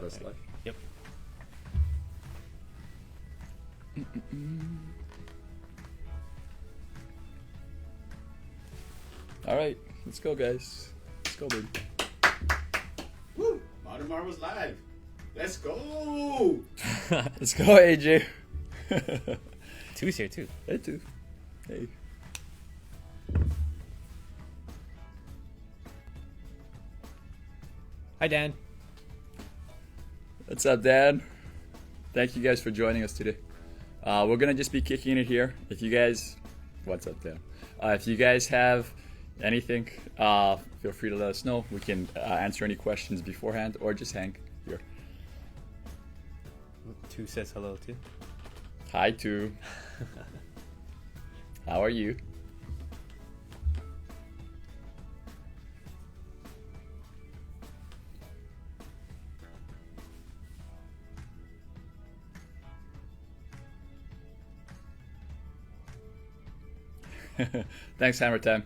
us live? Yep. All right, let's go, guys. Let's go, baby. Woo! Modern Marvels live. Let's go. Let's go, AJ. Two's here too. Hey, too. Hey. Hi, Dan. What's up, Dan? Thank you guys for joining us today. We're gonna just be kicking it here. If you guys, what's up, Dan? If you guys have anything, feel free to let us know. We can answer any questions beforehand or just hang here. Two says hello too. Hi, Two. How are you? Thanks, Hammer Time.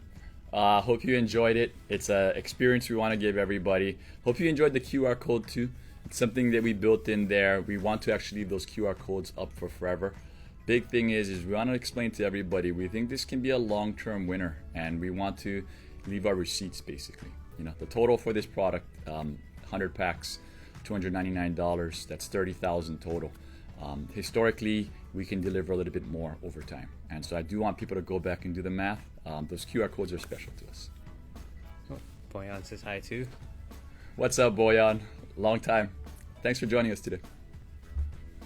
Hope you enjoyed it. It's an experience we want to give everybody. Hope you enjoyed the QR code too. It's something that we built in there. We want to actually leave those QR codes up for forever. Big thing is we want to explain to everybody, we think this can be a long-term winner, and we want to leave our receipts basically. You know, the total for this product, 100 packs, $299. That's 30,000 total. Historically, we can deliver a little bit more over time. And so I do want people to go back and do the math. Those QR codes are special to us. Boyan says hi too. What's up, Boyan? Long time. Thanks for joining us today.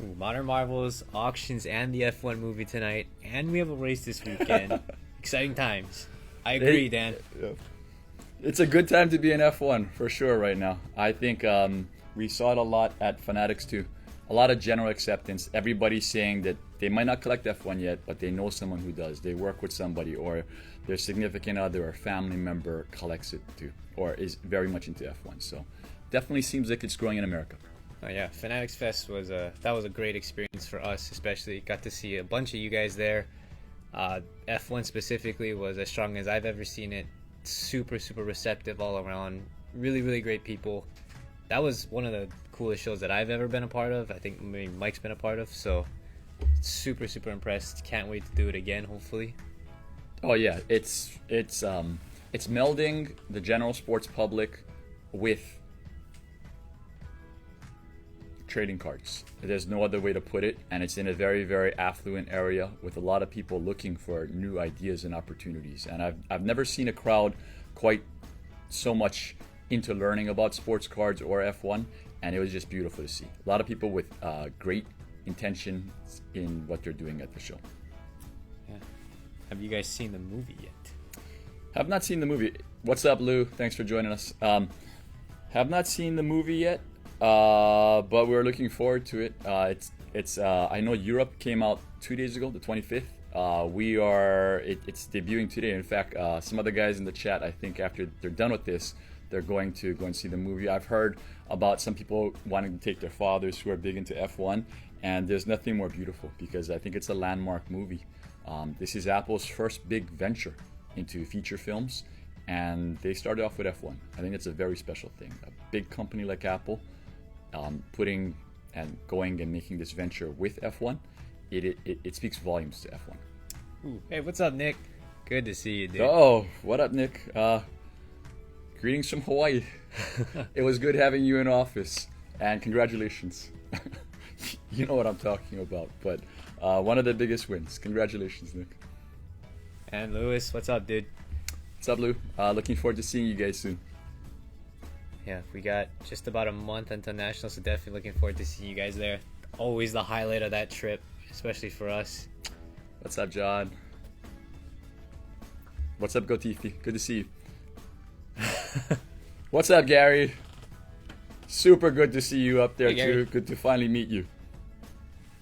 Ooh, Modern Marvels, auctions, and the F1 movie tonight. And we have a race this weekend. Exciting times. I agree, Dan. It's a good time to be in F1 for sure right now. I think we saw it a lot at Fanatics too. A lot of general acceptance. Everybody's saying that they might not collect F1 yet, but they know someone who does. They work with somebody, or their significant other or family member collects it too, or is very much into F1. So definitely seems like it's growing in America. Oh yeah, Fanatics Fest was a great experience for us, especially got to see a bunch of you guys there. F1 specifically was as strong as I've ever seen it. Super receptive all around. Really great people. That was one of the coolest shows that I've ever been a part of. I think maybe Mike's been a part of. So super impressed. Can't wait to do it again, hopefully. Oh yeah, it's melding the general sports public with trading cards. There's no other way to put it, and it's in a very affluent area with a lot of people looking for new ideas and opportunities. And I've never seen a crowd quite so much into learning about sports cards or F1, and it was just beautiful to see. A lot of people with great intention in what they're doing at the show. Yeah. Have you guys seen the movie yet? Have not seen the movie. What's up, Lou? Thanks for joining us. Have not seen the movie yet. But we're looking forward to it. It's I know Europe came out 2 days ago, the 25th. It's debuting today. In fact, some other guys in the chat, I think after they're done with this, they're going to go and see the movie. I've heard about some people wanting to take their fathers who are big into F1, and there's nothing more beautiful because I think it's a landmark movie. This is Apple's first big venture into feature films, and they started off with F1. I think it's a very special thing. A big company like Apple putting and going and making this venture with F1, it speaks volumes to F1. Ooh. Hey, what's up, Nick? Good to see you, dude. Oh, what up, Nick? Greetings from Hawaii. It was good having you in office, and congratulations. You know what I'm talking about, but one of the biggest wins. Congratulations, Nick. And Lewis, what's up, dude? What's up, Lou? Looking forward to seeing you guys soon. Yeah, we got just about a month until Nationals, so definitely looking forward to seeing you guys there. Always the highlight of that trip, especially for us. What's up, John? What's up, Gotifi? Good to see you. What's up, Gary? Super good to see you up there, hey, too. Good to finally meet you.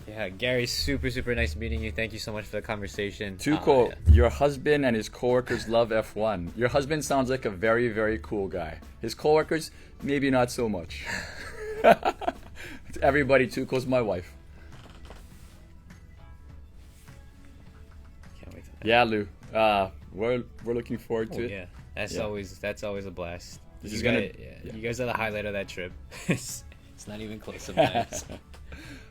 Yeah, Gary, super nice meeting you. Thank you so much for the conversation. Tuco, Yeah. your husband and his coworkers love F1. Your husband sounds like a very cool guy. His coworkers, maybe not so much. Everybody, Tuco's my wife. Can't wait for that. Yeah, Lou. We're looking forward to it. Yeah, that's always a blast. This You is guys, gonna- you guys are the highlight of that trip. It's not even close sometimes.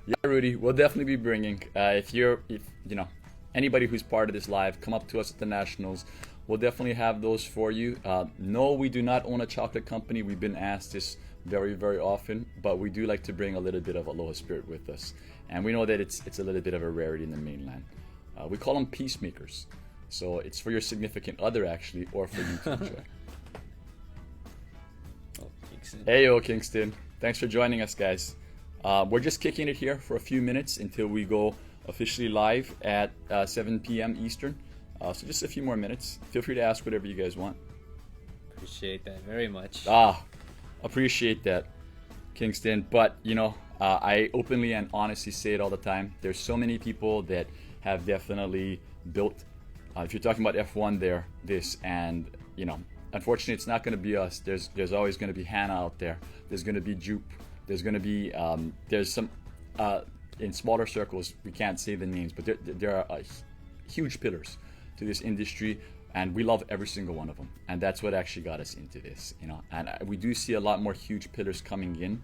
Yeah, Rudy, we'll definitely be bringing. If you know anybody who's part of this live, come up to us at the Nationals. We'll definitely have those for you. No, we do not own a chocolate company. We've been asked this very, very often, but we do like to bring a little bit of aloha spirit with us, and we know that it's a little bit of a rarity in the mainland. We call them peacemakers, so it's for your significant other actually, or for you to enjoy. Hey, yo, Kingston. Thanks for joining us, guys. We're just kicking it here for a few minutes until we go officially live at 7 p.m. Eastern. So just a few more minutes. Feel free to ask whatever you guys want. Appreciate that very much. Appreciate that, Kingston. But, I openly and honestly say it all the time. There's so many people that have definitely built, if you're talking about F1 there, and, unfortunately, it's not going to be us. There's always going to be Hannah out there. There's going to be Jupe. There's going to be there's some in smaller circles. We can't say the names, but there are huge pillars to this industry, and we love every single one of them. And that's what actually got us into this, And we do see a lot more huge pillars coming in.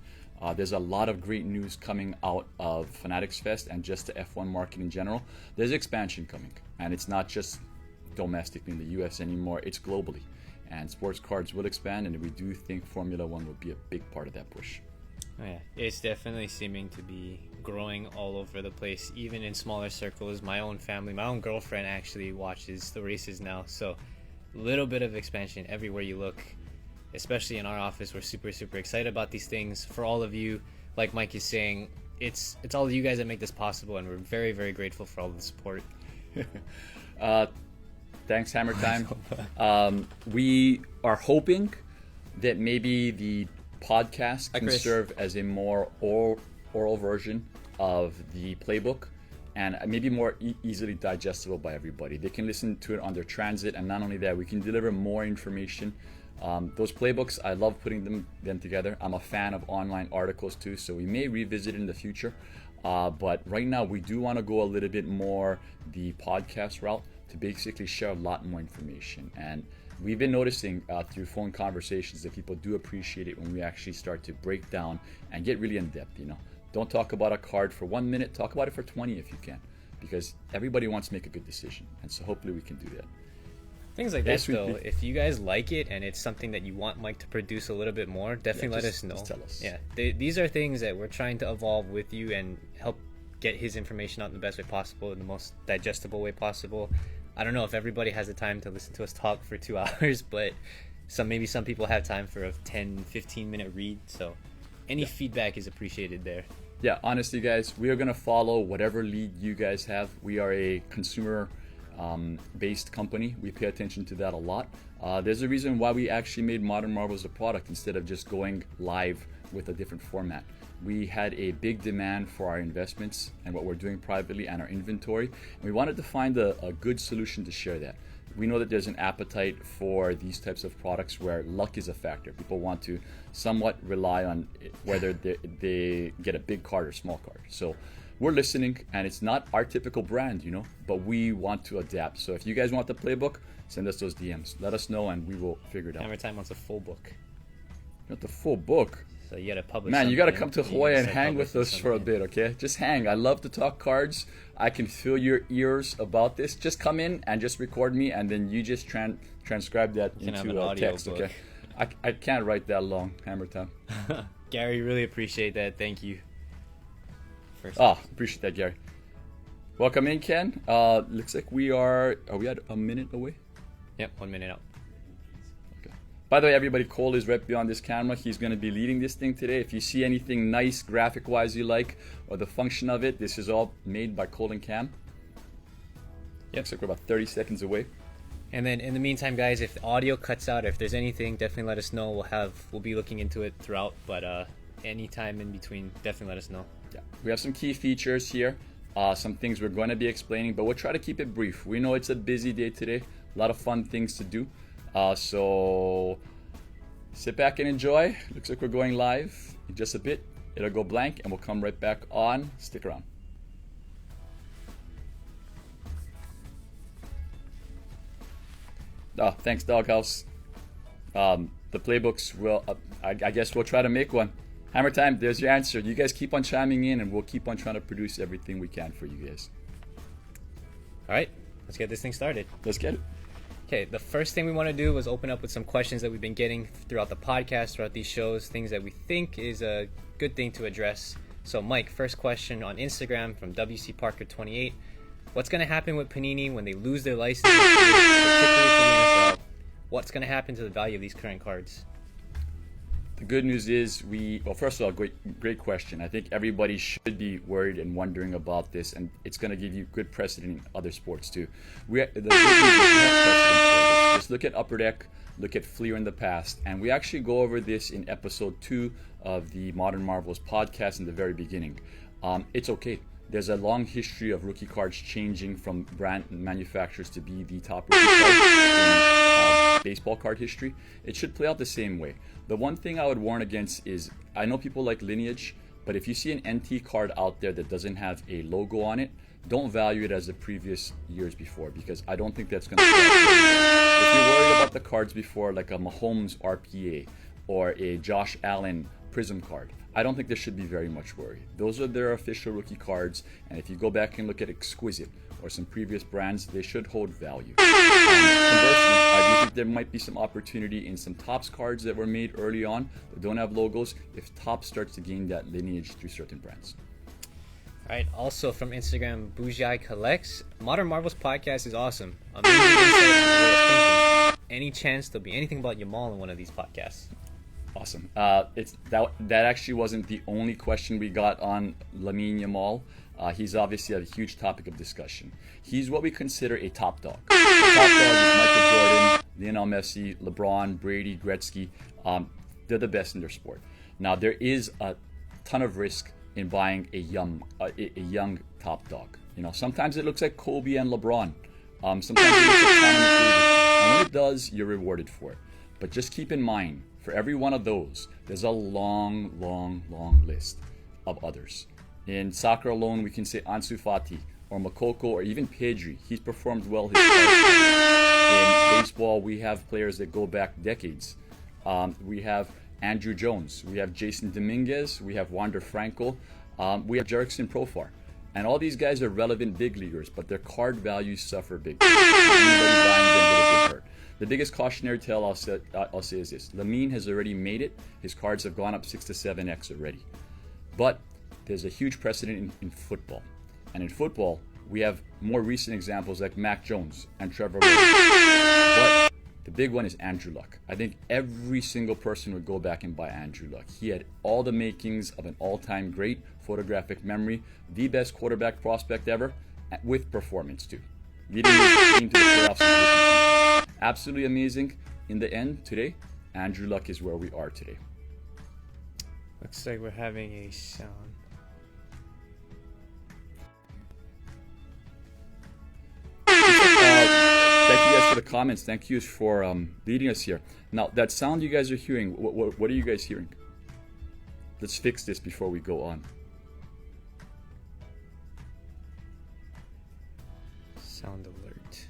There's a lot of great news coming out of Fanatics Fest and just the F1 market in general. There's expansion coming, and it's not just domestically in the US anymore. It's globally. And sports cards will expand, and we do think Formula One will be a big part of that push. Oh, yeah, it's definitely seeming to be growing all over the place, even in smaller circles. My own family, my own girlfriend actually watches the races now, so a little bit of expansion everywhere you look. Especially in our office, we're super, super excited about these things. For all of you, like Mike is saying, it's all of you guys that make this possible, and we're very, very grateful for all the support. Thanks, Hammer Time. We are hoping that maybe the podcast can serve as a more oral version of the playbook, and maybe more easily digestible by everybody. They can listen to it on their transit, and not only that, we can deliver more information. Those playbooks, I love putting them together. I'm a fan of online articles too, so we may revisit it in the future. But right now, we do want to go a little bit more the podcast route to basically share a lot more information. And we've been noticing through phone conversations that people do appreciate it when we actually start to break down and get really in depth. Don't talk about a card for 1 minute, talk about it for 20 if you can, because everybody wants to make a good decision, and so hopefully we can do that. Things like this, though, if you guys like it and it's something that you want Mike to produce a little bit more, definitely let us know. Just tell us. Yeah, these are things that we're trying to evolve with you and help get his information out in the best way possible, in the most digestible way possible. I don't know if everybody has the time to listen to us talk for 2 hours, but maybe some people have time for a 10, 15-minute read. So any feedback is appreciated there. Yeah, honestly, guys, we are going to follow whatever lead you guys have. We are a consumer based company. We pay attention to that a lot. There's a reason why we actually made Modern Marvels a product instead of just going live with a different format. We had a big demand for our investments and what we're doing privately and our inventory. And we wanted to find a good solution to share that. We know that there's an appetite for these types of products where luck is a factor. People want to somewhat rely on whether they get a big card or small card. So we're listening, and it's not our typical brand, but we want to adapt. So if you guys want the playbook, send us those DMs. Let us know, and we will figure it out. Hammer Time wants a full book. You want the full book? So you gotta publish. Man, you gotta come to Hawaii and hang with us for a bit, okay? Just hang. I love to talk cards. I can feel your ears about this. Just come in and just record me, and then you just transcribe that into a text, okay? I can't write that long, Hammer Time. Gary, really appreciate that. Thank you. Appreciate that, Gary. Welcome in, Ken. Looks like we at a minute away? Yep, 1 minute out. By the way, everybody, Cole is right beyond this camera. He's going to be leading this thing today. If you see anything nice graphic-wise you like, or the function of it, this is all made by Cole and Cam. Yep. Looks like we're about 30 seconds away. And then in the meantime, guys, if the audio cuts out, if there's anything, definitely let us know. We'll be looking into it throughout, but any time in between, definitely let us know. Yeah, we have some key features here, some things we're going to be explaining, but we'll try to keep it brief. We know it's a busy day today, a lot of fun things to do. So sit back and enjoy. Looks like we're going live in just a bit. It'll go blank and we'll come right back on. Stick around. Thanks, Doghouse. The playbooks will, I guess we'll try to make one. Hammer time, there's your answer. You guys keep on chiming in, and we'll keep on trying to produce everything we can for you guys. All right, let's get this thing started. Let's get it. Okay, the first thing we want to do is open up with some questions that we've been getting throughout the podcast, throughout these shows, things that we think is a good thing to address. So, Mike, first question on Instagram from WC Parker28. What's going to happen with Panini when they lose their license, particularly for the NFL? What's going to happen to the value of these current cards? The good news is first of all, great question. I think everybody should be worried and wondering about this, and it's going to give you good precedent in other sports too. The good news is we have precedent for this. Just look at Upper Deck, look at Fleer in the past, and we actually go over this in episode 2 of the Modern Marvels podcast in the very beginning. It's okay. There's a long history of rookie cards changing from brand manufacturers to be the top rookie cards in baseball card history. It should play out the same way. The one thing I would warn against is, I know people like Lineage, but if you see an NT card out there that doesn't have a logo on it, don't value it as the previous years before, because I don't think that's going to play out. If you're worried about the cards before, like a Mahomes RPA or a Josh Allen Prism card, I don't think there should be very much worry. Those are their official rookie cards, and if you go back and look at Exquisite or some previous brands, they should hold value. Conversely, I do think there might be some opportunity in some Topps cards that were made early on that don't have logos if Topps starts to gain that lineage through certain brands. All right, also from Instagram, Bujai Collects. Modern Marvels podcast is awesome. Amazing insight on the way of thinking. Any chance there'll be anything about Yamal in one of these podcasts? Awesome. That actually wasn't the only question we got on Lamine Yamal. He's obviously a huge topic of discussion. He's what we consider a top dog. A top dog is Michael Jordan, Lionel Messi, LeBron, Brady, Gretzky. They're the best in their sport. Now, there is a ton of risk in buying a young top dog. You know, sometimes it looks like Kobe and LeBron. Sometimes it looks like Conor McDavid. And when it does, you're rewarded for it. But just keep in mind, for every one of those, there's a long, long, long list of others. In soccer alone, we can say Ansu Fati or Makoko or even Pedri. He's performed well his in baseball, we have players that go back decades. We have Andrew Jones. We have Jason Dominguez. We have Wander Franco. We have Jerickson Profar. And all these guys are relevant big leaguers, but their card values suffer big time. Anybody buying them will get hurt. The biggest cautionary tale I'll say is this. Lamine has already made it. His cards have gone up 6 to 7x already. But there's a huge precedent in football. And in football, we have more recent examples like Mac Jones and Trevor Lawrence. But the big one is Andrew Luck. I think every single person would go back and buy Andrew Luck. He had all the makings of an all-time great, photographic memory, the best quarterback prospect ever, with performance too. Leading his team to the playoffs. Absolutely amazing. In the end, today, Andrew Luck is where we are today. Looks like we're having a sound. Thank you guys for the comments. Thank you for leading us here. Now, that sound you guys are hearing, what are you guys hearing? Let's fix this before we go on. Sound alert.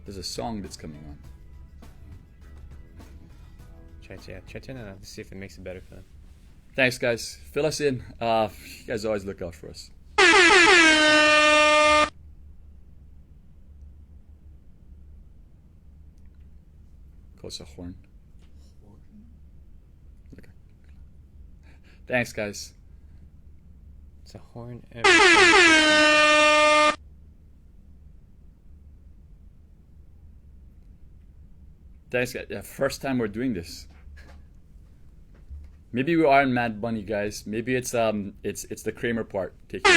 There's a song that's coming on. Try to turn it on to see if it makes it better for them. Thanks, guys. Fill us in. You guys always look out for us. Close a horn. Thanks, guys. It's a horn. Thanks, guys. Yeah, first time we're doing this. Maybe we are in Mad Bunny, guys. Maybe it's the Kramer part taking.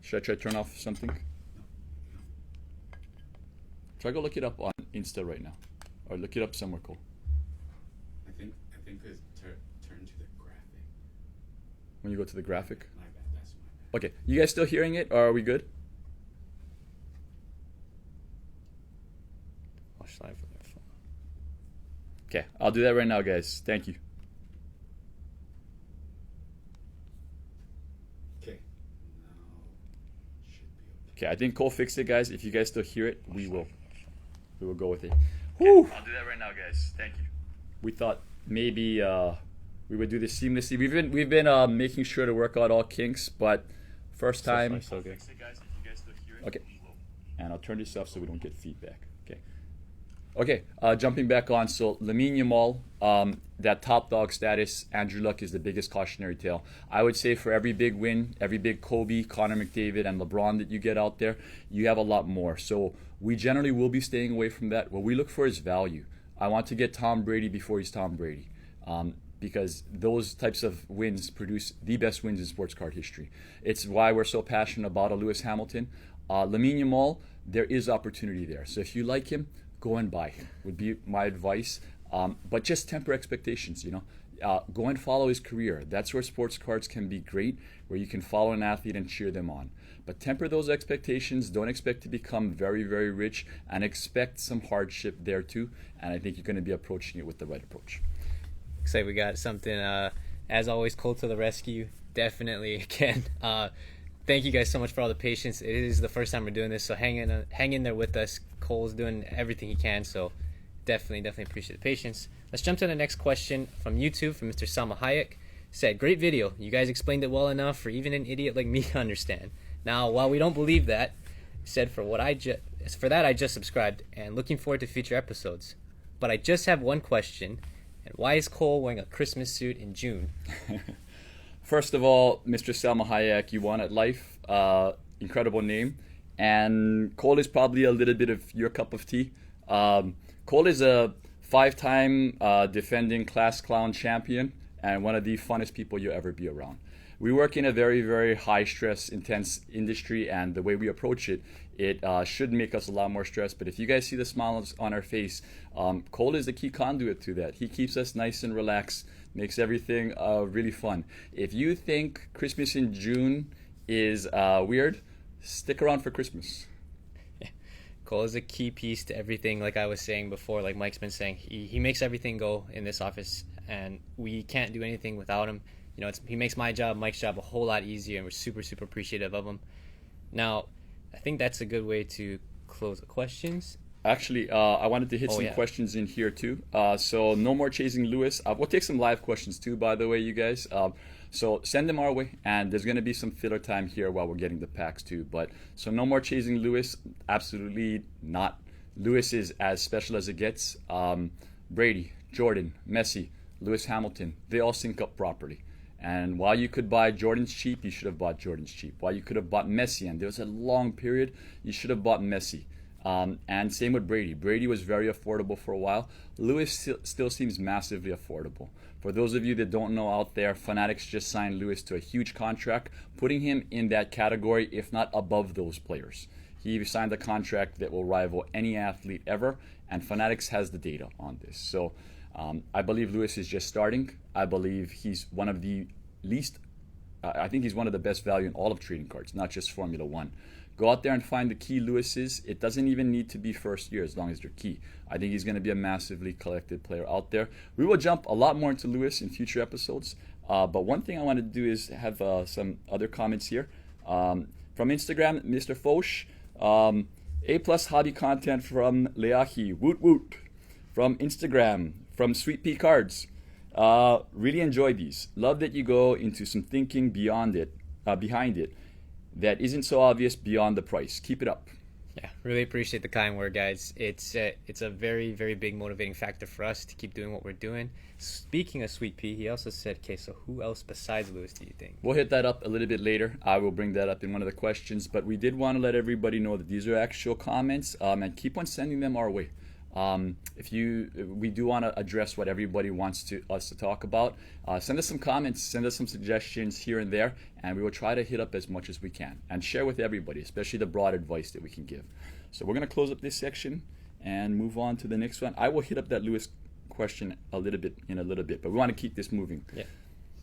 Should I try to turn off something? Try go look it up on Insta right now, or look it up somewhere cool. I think it's turn to the graphic. When you go to the graphic. My bad. That's my bad. Okay, you guys still hearing it, or are we good? Watch live with their phone. Okay, I'll do that right now, guys. Thank you. Okay. Now should be Okay, I think Cole fixed it, guys. If you guys still hear it, we will go with it. Whew. I'll do that right now, guys. Thank you. We thought maybe we would do this seamlessly. We've been making sure to work out all kinks, but first time. So good. Fix it, guys. If you guys still hear it, okay. And I'll turn this off so we don't get feedback. Okay, jumping back on, so Lamine Yamal, that top dog status, Andrew Luck is the biggest cautionary tale. I would say for every big win, every big Kobe, Connor McDavid, and LeBron that you get out there, you have a lot more. So we generally will be staying away from that. What we look for is value. I want to get Tom Brady before he's Tom Brady, because those types of wins produce the best wins in sports card history. It's why we're so passionate about a Lewis Hamilton. Lamine Yamal, there is opportunity there. So if you like him, go and buy him, would be my advice. But just temper expectations, go and follow his career. That's where sports cards can be great, where you can follow an athlete and cheer them on. But temper those expectations. Don't expect to become very, very rich, and expect some hardship there too. And I think you're going to be approaching it with the right approach. Looks like we got something, as always, Cole to the rescue. Definitely, again. Thank you guys so much for all the patience. It is the first time we're doing this, so hang in there with us. Cole's doing everything he can, so definitely appreciate the patience. Let's jump to the next question from YouTube, from Mr. Salma Hayek. Said, great video. You guys explained it well enough for even an idiot like me to understand. Now, while we don't believe that, said for that I just subscribed and looking forward to future episodes. But I just have one question, and why is Cole wearing a Christmas suit in June? First of all, Mr. Salma Hayek, you won at life. Incredible name. And Cole is probably a little bit of your cup of tea. Cole is a 5-time defending class clown champion and one of the funnest people you'll ever be around. We work in a very, very high-stress, intense industry, and the way we approach it, it should make us a lot more stressed. But if you guys see the smiles on our face, Cole is the key conduit to that. He keeps us nice and relaxed, makes everything really fun. If you think Christmas in June is weird, stick around for Christmas. Yeah. Cole is a key piece to everything, like I was saying before, like Mike's been saying. He makes everything go in this office, and we can't do anything without him. He makes my job, Mike's job a whole lot easier, and we're super appreciative of him. Now, I think that's a good way to close the questions. Actually, I wanted to hit some questions in here too. So no more chasing Lewis. We'll take some live questions too, by the way, you guys. So send them our way, and there's going to be some filler time here while we're getting the packs too. But so no more chasing Lewis. Absolutely not. Lewis is as special as it gets. Brady, Jordan, Messi, Lewis Hamilton, they all sync up properly. And while you could buy Jordan's cheap, you should have bought Jordan's cheap. While you could have bought Messi, and there was a long period, you should have bought Messi. And same with Brady. Brady was very affordable for a while. Lewis still seems massively affordable. For those of you that don't know out there, Fanatics just signed Lewis to a huge contract, putting him in that category, if not above those players. He signed a contract that will rival any athlete ever, and Fanatics has the data on this. So I believe Lewis is just starting. I believe he's one of the least, I think he's one of the best value in all of trading cards, not just Formula One. Go out there and find the key Lewises. It doesn't even need to be first year as long as they're key. I think he's going to be a massively collected player out there. We will jump a lot more into Lewis in future episodes. But one thing I want to do is have some other comments here. From Instagram, Mr. Foch. A+ hobby content from Leahi. Woot woot. From Instagram, from Sweet Pea Cards. Really enjoy these. Love that you go into some thinking behind it that isn't so obvious beyond the price. Keep it up. Yeah, really appreciate the kind word, guys. It's a very big motivating factor for us to keep doing what we're doing. Speaking of Sweet Pea, he also said, okay, so who else besides Lewis do you think? We'll hit that up a little bit later. I will bring that up in one of the questions, but we did want to let everybody know that these are actual comments, and keep on sending them our way. We do want to address what everybody wants us to talk about. Send us some comments, send us some suggestions here and there, and we will try to hit up as much as we can and share with everybody, especially the broad advice that we can give. So we're going to close up this section and move on to the next one. I will hit up that Lewis question in a little bit, but we want to keep this moving. Yeah.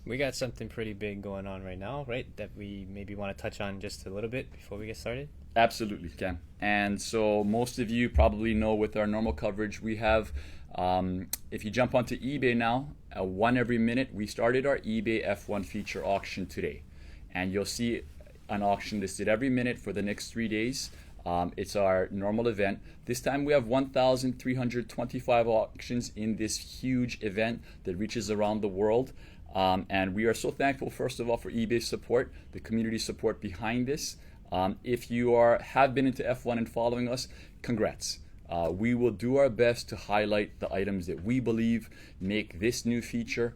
We got something pretty big going on right now, right? That we maybe want to touch on just a little bit before we get started? Absolutely, Cam. And so most of you probably know with our normal coverage, we have, if you jump onto eBay now, one every minute, we started our eBay F1 feature auction today. And you'll see an auction listed every minute for the next 3 days. It's our normal event. This time we have 1,325 auctions in this huge event that reaches around the world. And we are so thankful, first of all, for eBay's support, the community support behind this. If you have been into F1 and following us, congrats. We will do our best to highlight the items that we believe make this new feature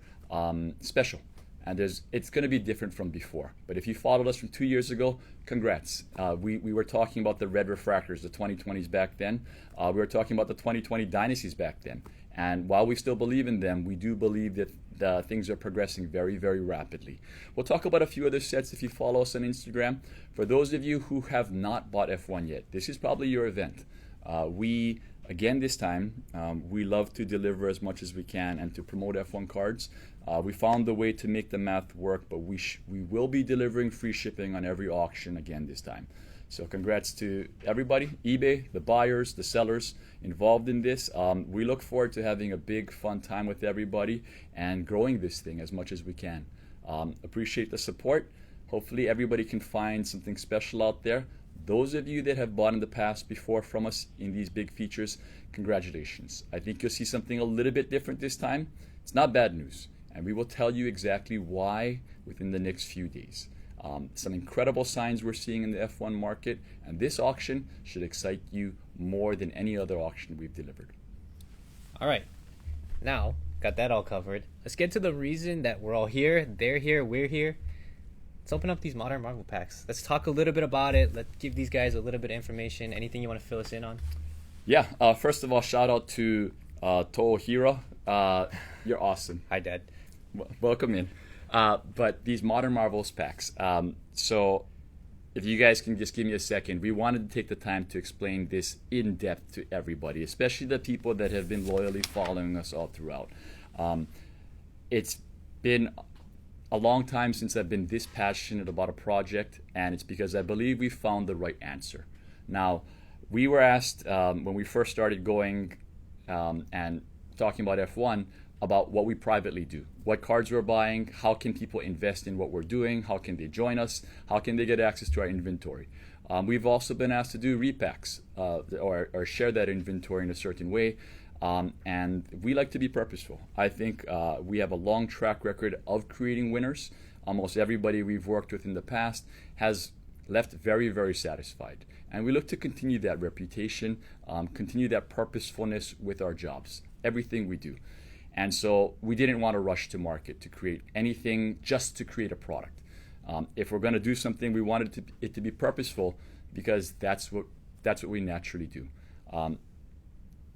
special. And it's going to be different from before. But if you followed us from 2 years ago, congrats. We were talking about the red refractors, the 2020s back then. We were talking about the 2020 dynasties back then. And while we still believe in them, we do believe that things are progressing very, very rapidly. We'll talk about a few other sets if you follow us on Instagram. For those of you who have not bought F1 yet, this is probably your event. Again, this time, we love to deliver as much as we can and to promote F1 cards. We found the way to make the math work, but we will be delivering free shipping on every auction again this time. So congrats to everybody, eBay, the buyers, the sellers involved in this. We look forward to having a big, fun time with everybody and growing this thing as much as we can. Appreciate the support. Hopefully everybody can find something special out there. Those of you that have bought in the past before from us in these big features, congratulations. I think you'll see something a little bit different this time. It's not bad news, and we will tell you exactly why within the next few days. Some incredible signs we're seeing in the F1 market, and this auction should excite you more than any other auction we've delivered. All right, now got that all covered. Let's get to the reason that we're all here. They're here, we're here. Let's open up these modern Marvel packs. Let's talk a little bit about it. Let's give these guys a little bit of information. Anything you want to fill us in on? Yeah, first of all, shout out to Tohiro. You're awesome. Hi, Dad. Welcome in. But these modern Marvels packs. So if you guys can just give me a second, we wanted to take the time to explain this in depth to everybody, especially the people that have been loyally following us all throughout. It's been a long time since I've been this passionate about a project, and it's because I believe we found the right answer. Now, we were asked when we first started going and talking about F1 about what we privately do, what cards we're buying, how can people invest in what we're doing, how can they join us, how can they get access to our inventory. We've also been asked to do repacks or share that inventory in a certain way. And we like to be purposeful. I think we have a long track record of creating winners. Almost everybody we've worked with in the past has left very, very satisfied. And we look to continue that reputation, continue that purposefulness with our jobs, everything we do. And so we didn't want to rush to market to create anything just to create a product. If we're going to do something, we wanted it to be purposeful because that's what we naturally do.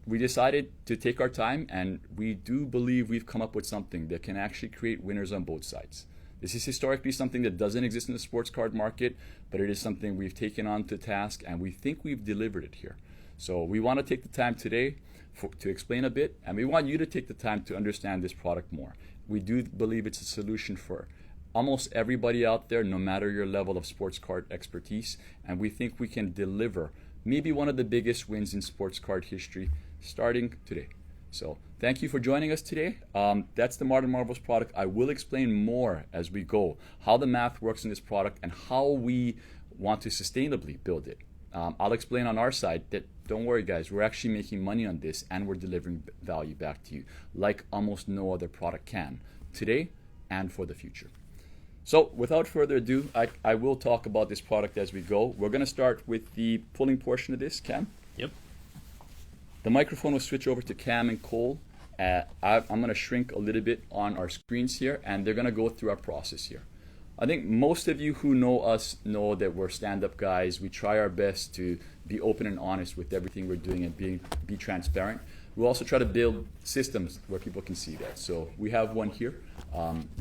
We decided to take our time, and we do believe we've come up with something that can actually create winners on both sides. This is historically something that doesn't exist in the sports card market, but it is something we've taken on to task, and we think we've delivered it here. So we want to take the time today to explain a bit, and we want you to take the time to understand this product more. We do believe it's a solution for almost everybody out there, no matter your level of sports card expertise, and we think we can deliver maybe one of the biggest wins in sports card history starting today. So thank you for joining us today. That's the Modern Marvels product. I will explain more as we go, how the math works in this product and how we want to sustainably build it. I'll explain on our side that don't worry guys, we're actually making money on this and we're delivering value back to you like almost no other product can today and for the future. So without further ado, I will talk about this product as we go. We're going to start with the pulling portion of this, Cam. Yep. The microphone will switch over to Cam and Cole. I'm going to shrink a little bit on our screens here, and they're going to go through our process here. I think most of you who know us know that we're stand-up guys. We try our best to be open and honest with everything we're doing and be transparent. We also try to build systems where people can see that. So we have one here.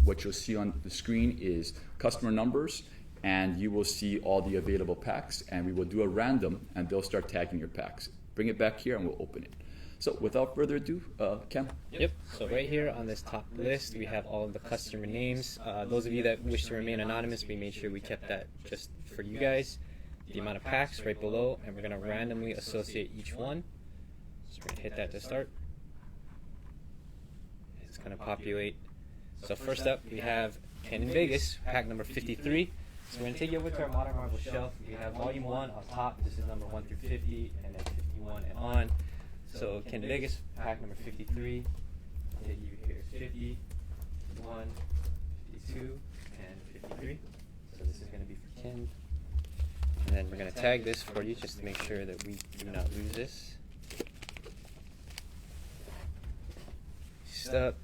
What you'll see on the screen is customer numbers, and you will see all the available packs, and we will do a random, and they'll start tagging your packs. Bring it back here, and we'll open it. So without further ado, Cam. Yep. So right here on this top list, we have all of the customer names. Those of you that wish to remain anonymous, we made sure we kept that just for you guys. The amount of packs right below, and we're going to randomly associate each one. So we're going to hit that to start. It's going to populate. So first up, we have Ken in Vegas, pack number 53. So we're gonna take you over to our Modern Marvel shelf. We have Volume 1 on top. This is number 1 through 50, and then 51 and on. So Ken Vegas, pack number 53. I'll take you here 50, 51, 52, and 53. So this is gonna be for Ken. And then we're gonna tag this for you just to make sure that we do not lose this. Next up,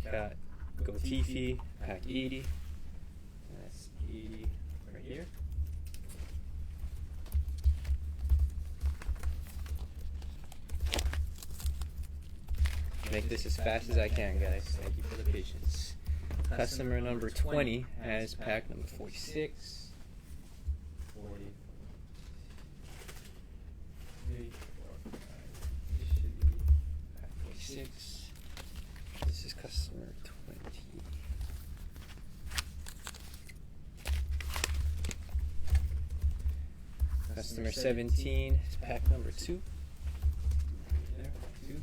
got Go Tifi, pack 80. That's 80 right here. Make this as fast as I can, guys. Thank you for the patience. Customer number 20 has pack number 46. 40. 3, 4, 5. This should be pack 46. This is customer 20. Customer 17 is pack number 2. There, 2.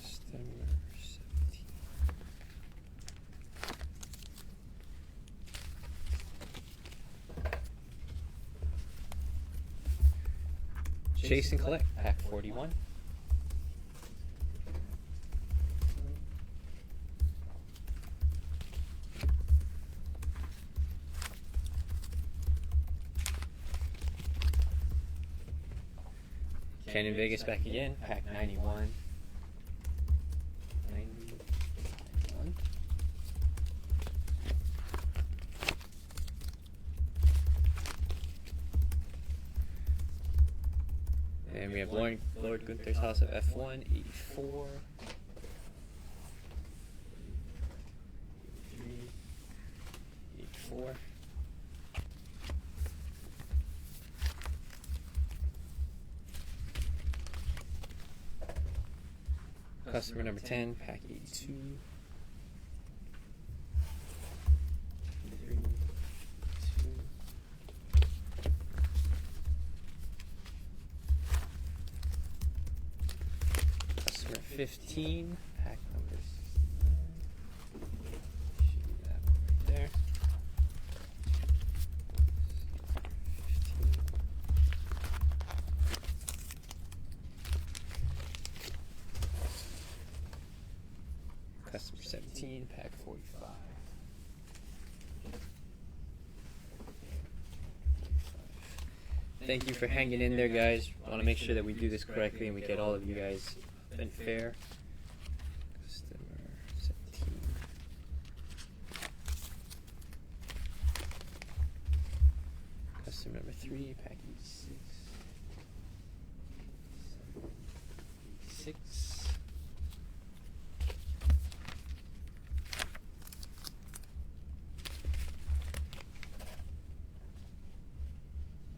Customer 17. Chase and collect, pack 41. Ken in Vegas back again, pack 91. 91. And we have Lord Gunther's House of F1, 84. 83. 84. Customer number 10, pack 82. 83, 82. Customer 15, pack number 69. Should be that one right there. 15. Customer 17, pack 45. Thank you for hanging in there, guys. I want to make sure that we do this correctly and we get all of you guys and fair. Customer 17. Customer number 3, pack 86. 86.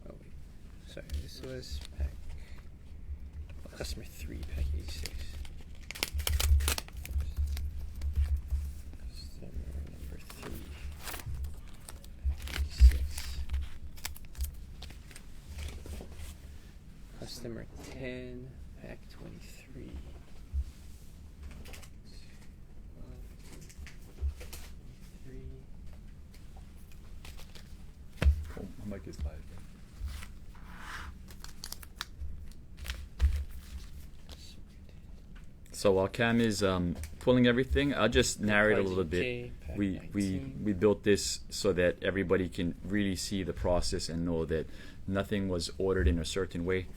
Oh wait, sorry, this was pack, customer 3, pack 86. Customer number 3, pack 86. Customer 10, pack 23. 3. Oh, my mic is live. So while Cam is pulling everything, I'll just narrate a little bit. We built this so that everybody can really see the process and know that nothing was ordered in a certain way.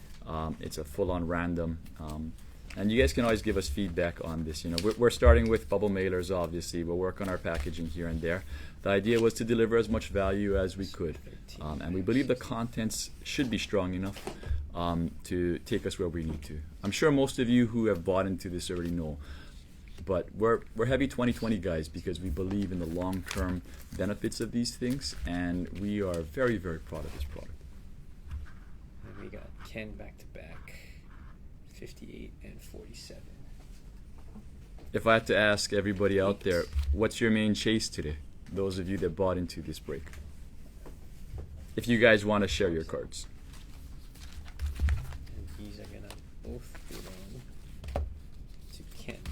It's a full-on random. And you guys can always give us feedback on this. You know, we're starting with bubble mailers, obviously. We'll work on our packaging here and there. The idea was to deliver as much value as we could. And we believe the contents should be strong enough to take us where we need to. I'm sure most of you who have bought into this already know, but we're heavy 2020 guys because we believe in the long-term benefits of these things, and we are very, very proud of this product. And we got Ken back to back, 58 and 47. If I had to ask everybody out there, what's your main chase today? Those of you that bought into this break. If you guys want to share your cards. And these are gonna both belong to Ken.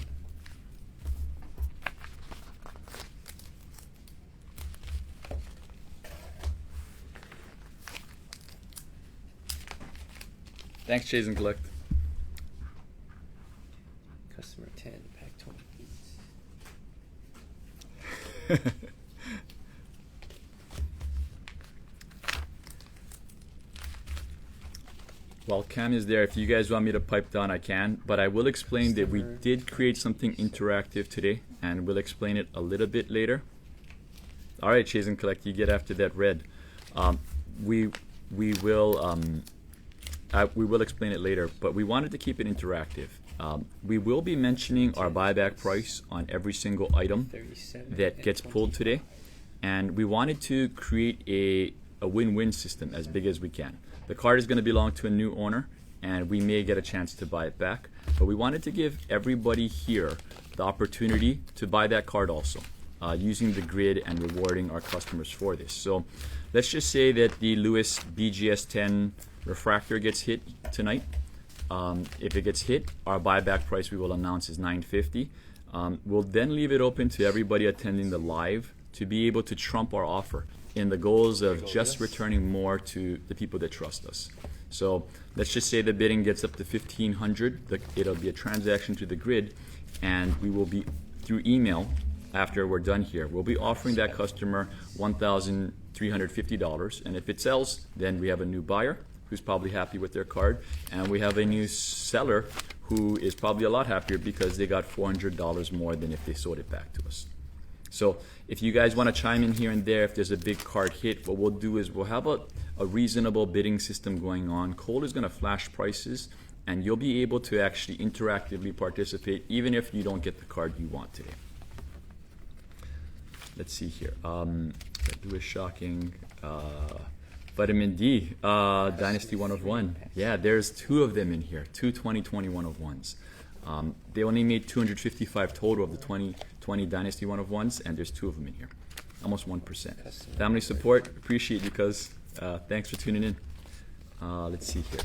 Thanks, Chase and Collect. Customer 10, pack 20. While Cam is there, if you guys want me to pipe down, I can. But I will explain that we did create something interactive today, and we'll explain it a little bit later. All right, Chase and Collect, you get after that red. We will explain it later, but we wanted to keep it interactive. We will be mentioning our buyback price on every single item that gets pulled today, and we wanted to create a win-win system as big as we can. The card is going to belong to a new owner, and we may get a chance to buy it back, but we wanted to give everybody here the opportunity to buy that card also, using the grid and rewarding our customers for this. So let's just say that the Lewis BGS 10 refractor gets hit tonight. If it gets hit, our buyback price we will announce is $950. We'll then leave it open to everybody attending the live to be able to trump our offer in the goals of just returning more to the people that trust us. So let's just say the bidding gets up to $1,500. It'll be a transaction to the grid, and we will be through email after we're done here. We'll be offering that customer $1,350, and if it sells, then we have a new buyer who's probably happy with their card, and we have a new seller who is probably a lot happier because they got $400 more than if they sold it back to us. So if you guys want to chime in here and there, if there's a big card hit, what we'll do is we'll have a reasonable bidding system going on. Cole is going to flash prices, and you'll be able to actually interactively participate even if you don't get the card you want today. Let's see here. Lewis shocking. Vitamin D, Dynasty 1 of 1. Yeah, there's 2 of them in here, 2 2020 1 of 1s. They only made 255 total of the 2020 Dynasty 1 of 1s, and there's 2 of them in here. Almost 1%. Family support, appreciate you, cuz. Thanks for tuning in. Let's see here.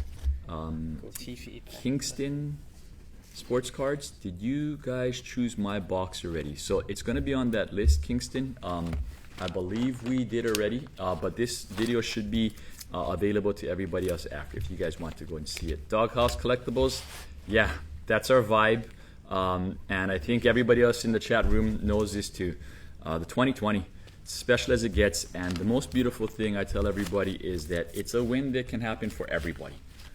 Kingston sports cards. Did you guys choose my box already? So it's going to be on that list, Kingston. I believe we did already, but this video should be available to everybody else after if you guys want to go and see it. Doghouse Collectibles, yeah, that's our vibe, and I think everybody else in the chat room knows this too. The 2020, special as it gets, and the most beautiful thing I tell everybody is that it's a win that can happen for everybody.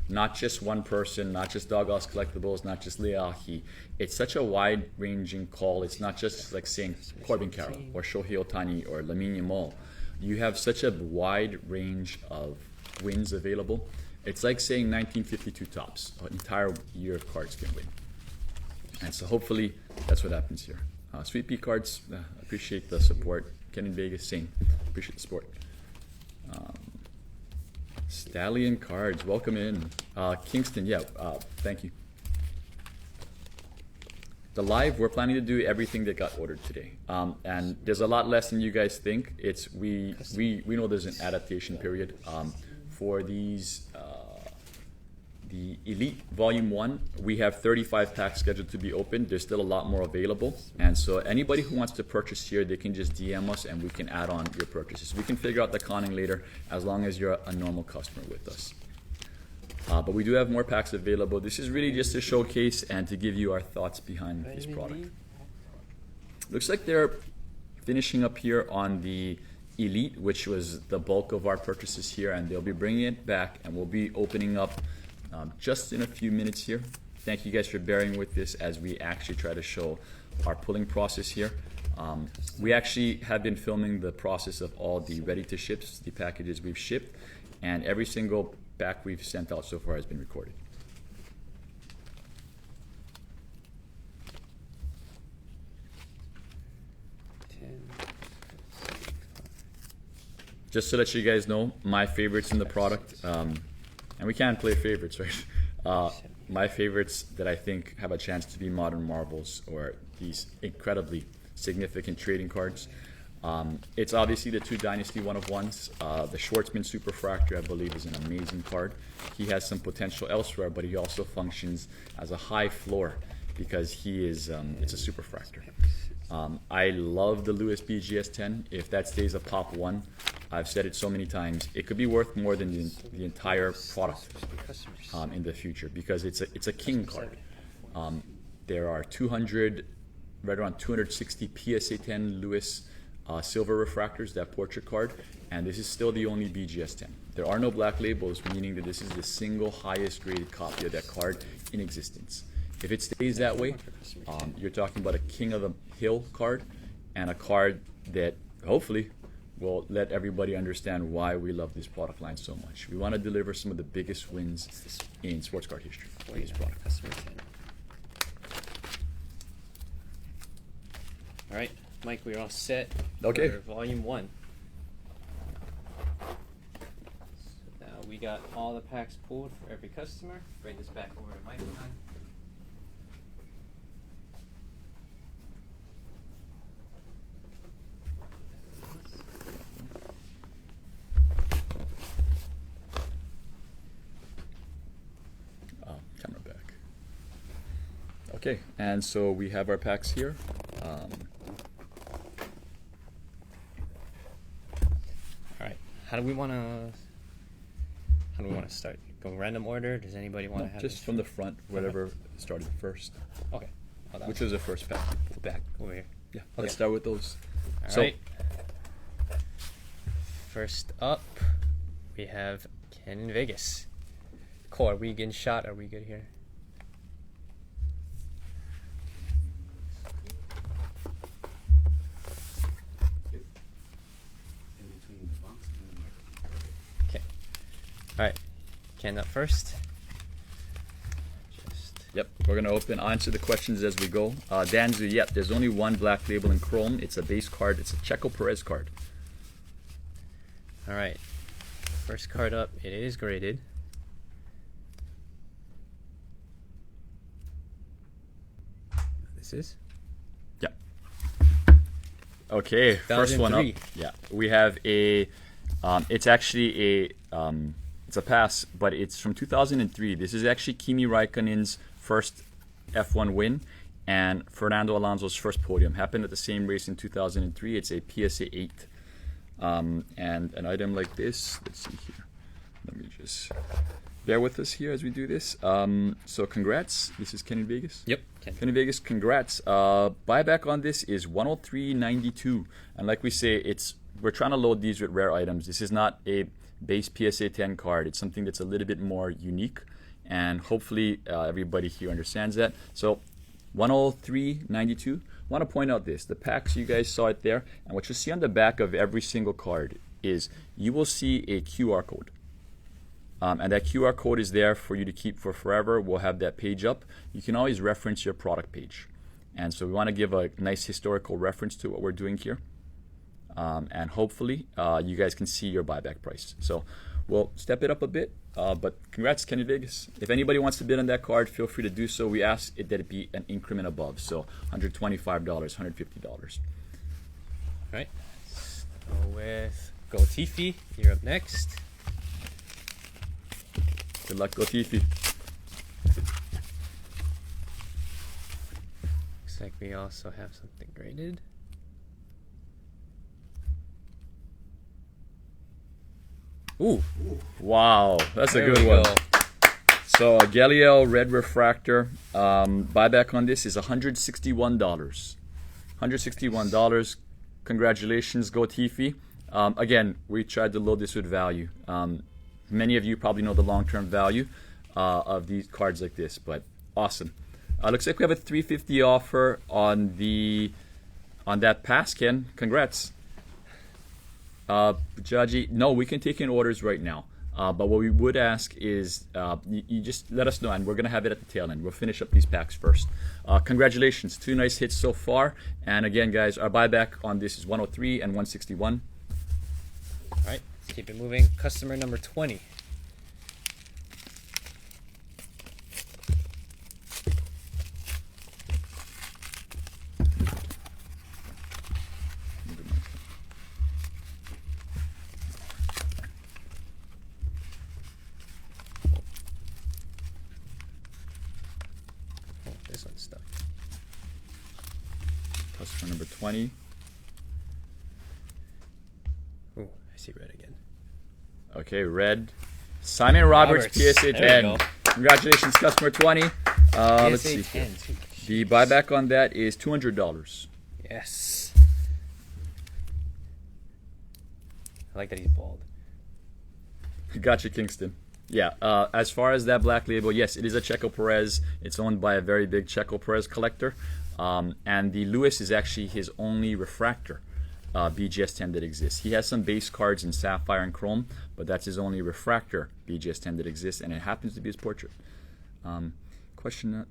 Not just one person, not just Doghouse Collectibles, not just Leahi. It's such a wide-ranging call. It's not just like saying Corbin Carroll or Shohei Ohtani or Lamine Yamal. You have such a wide range of wins available. It's like saying 1952 tops. An entire year of cards can win. And so hopefully that's what happens here. Sweet Pea Cards, appreciate the support. Ken in Vegas, same. Appreciate the support. Stallion Cards, welcome in. Kingston, yeah, thank you. The live, we're planning to do everything that got ordered today. And there's a lot less than you guys think. It's we know there's an adaptation period. For these, the Elite Volume 1, we have 35 packs scheduled to be opened. There's still a lot more available. And so anybody who wants to purchase here, they can just DM us and we can add on your purchases. We can figure out the conning later as long as you're a normal customer with us. But we do have more packs available. This is really just to showcase and to give you our thoughts behind this product. Looks like they're finishing up here on the Elite, which was the bulk of our purchases here, and they'll be bringing it back, and we'll be opening up just in a few minutes here. Thank you guys for bearing with this as we actually try to show our pulling process here. We actually have been filming the process of all the ready to ships, the packages we've shipped, and every single pack we've sent out so far has been recorded. Just to let you guys know, my favorites in the product, and we can't play favorites, right? My favorites that I think have a chance to be modern marbles or these incredibly significant trading cards. It's obviously the 2 Dynasty 1 of 1s. The Schwartzman Superfractor, I believe, is an amazing card. He has some potential elsewhere, but he also functions as a high floor because he is it's a super fractor. I love the Lewis BGS10. If that stays a pop 1, I've said it so many times, it could be worth more than the entire product in the future, because it's a king card. There are 200, right around 260 PSA 10 Lewis silver refractors, that portrait card, and this is still the only BGS 10. There are no black labels, meaning that this is the single highest graded copy of that card in existence. If it stays that way, you're talking about a King of the Hill card, and a card that hopefully will let everybody understand why we love this product line so much. We want to deliver some of the biggest wins in sports card history for this product. All right, Mike, we're all set Okay. for volume 1. So now we got all the packs pulled for every customer. Bring this back over to Mike now. Camera back. Okay, and so we have our packs here. All right, how do we want to start? Go random order? Does anybody want to have Just this from the front, whatever started first. Okay. Oh, that Which was is the first pack? back over here. Yeah, Okay. let's start with those. All So- right. First up, we have Ken in Vegas. Cole, are we getting shot? Are we good here? In between the box and the microphone. Okay. All right. Ken up first. Just Yep, we're gonna answer the questions as we go. Danzu, yep, there's only one black label in chrome. It's a base card. It's a Checo Perez card. all right. First card up. It is graded. This is. Yep. Okay, first one up. 2003. Yeah, we have a. It's actually it's a pass, but it's from 2003. This is actually Kimi Raikkonen's first F1 win, and Fernando Alonso's first podium. Happened at the same race in 2003. It's a PSA 8, and an item like this. Let's see here. Let me just bear with us here as we do this. So congrats. This is Kenny Vegas. Yep. Ken. Kenny Vegas, congrats. Buyback on this is 103.92, and like we say, we're trying to load these with rare items. This is not a base PSA 10 card. It's something that's a little bit more unique, and hopefully everybody here understands that. So 103.92. Want to point out this: the packs, you guys saw it there, and what you see on the back of every single card is you will see a QR code. And that QR code is there for you to keep for forever. We'll have that page up. You can always reference your product page. And so we want to give a nice historical reference to what we're doing here. And hopefully you guys can see your buyback price. So we'll step it up a bit. But congrats, Kenny Vegas. If anybody wants to bid on that card, feel free to do so. We ask that it be an increment above. So $125, $150. All right. Let's go with Goltifi. You're up next. Good luck, Gotifi. Looks like we also have something graded. Ooh, Wow, that's there a good we one. go. So a Galliel Red Refractor, buyback on this is $161. $161. Congratulations, Gotifi. Again, we tried to load this with value. Many of you probably know the long-term value of these cards like this, but awesome. Looks like we have a $350 offer on that pass, Ken. Congrats. Jaji, no, we can take in orders right now. But what we would ask is you just let us know, and we're going to have it at the tail end. We'll finish up these packs first. Congratulations. 2 nice hits so far. And again, guys, our buyback on this is 103 and 161. All right, let's keep it moving. Customer number 20. this one's stuck. Customer number 20. Ooh, I see red again. Okay, red. Simon Roberts, PSA There we 10. go. Congratulations, customer 20. Let's see. PSA 10 too. The buyback on that is $200. Yes. I like that he's bald. Gotcha, Kingston. Yeah, as far as that black label, yes, it is a Checo Perez. It's owned by a very big Checo Perez collector. And the Lewis is actually his only refractor BGS 10 that exists. He has some base cards in sapphire and chrome, but that's his only refractor BGS 10 that exists, and it happens to be his portrait. Question.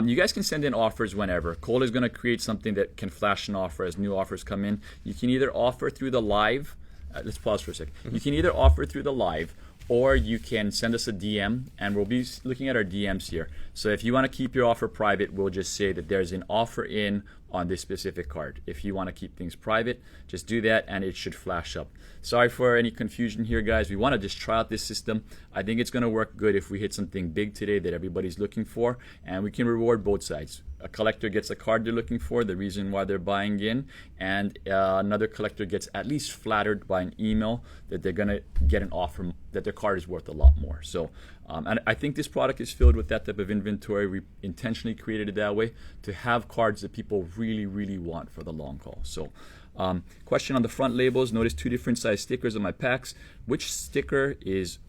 You guys can send in offers whenever. Cole is going to create something that can flash an offer as new offers come in. You can either offer through the live. Let's pause for a sec. You can either offer through the live, or you can send us a DM, and we'll be looking at our DMs here. So if you want to keep your offer private, we'll just say that there's an offer in on this specific card. If you want to keep things private, just do that and it should flash up. Sorry for any confusion here, guys. We want to just try out this system. I think it's going to work good if we hit something big today that everybody's looking for, and we can reward both sides. A collector gets a card they're looking for, the reason why they're buying in, and another collector gets at least flattered by an email that they're going to get an offer that their card is worth a lot more. So and I think this product is filled with that type of inventory. We intentionally created it that way to have cards that people really, really want for the long haul. So question on the front labels. Notice 2 different size stickers on my packs. Which sticker is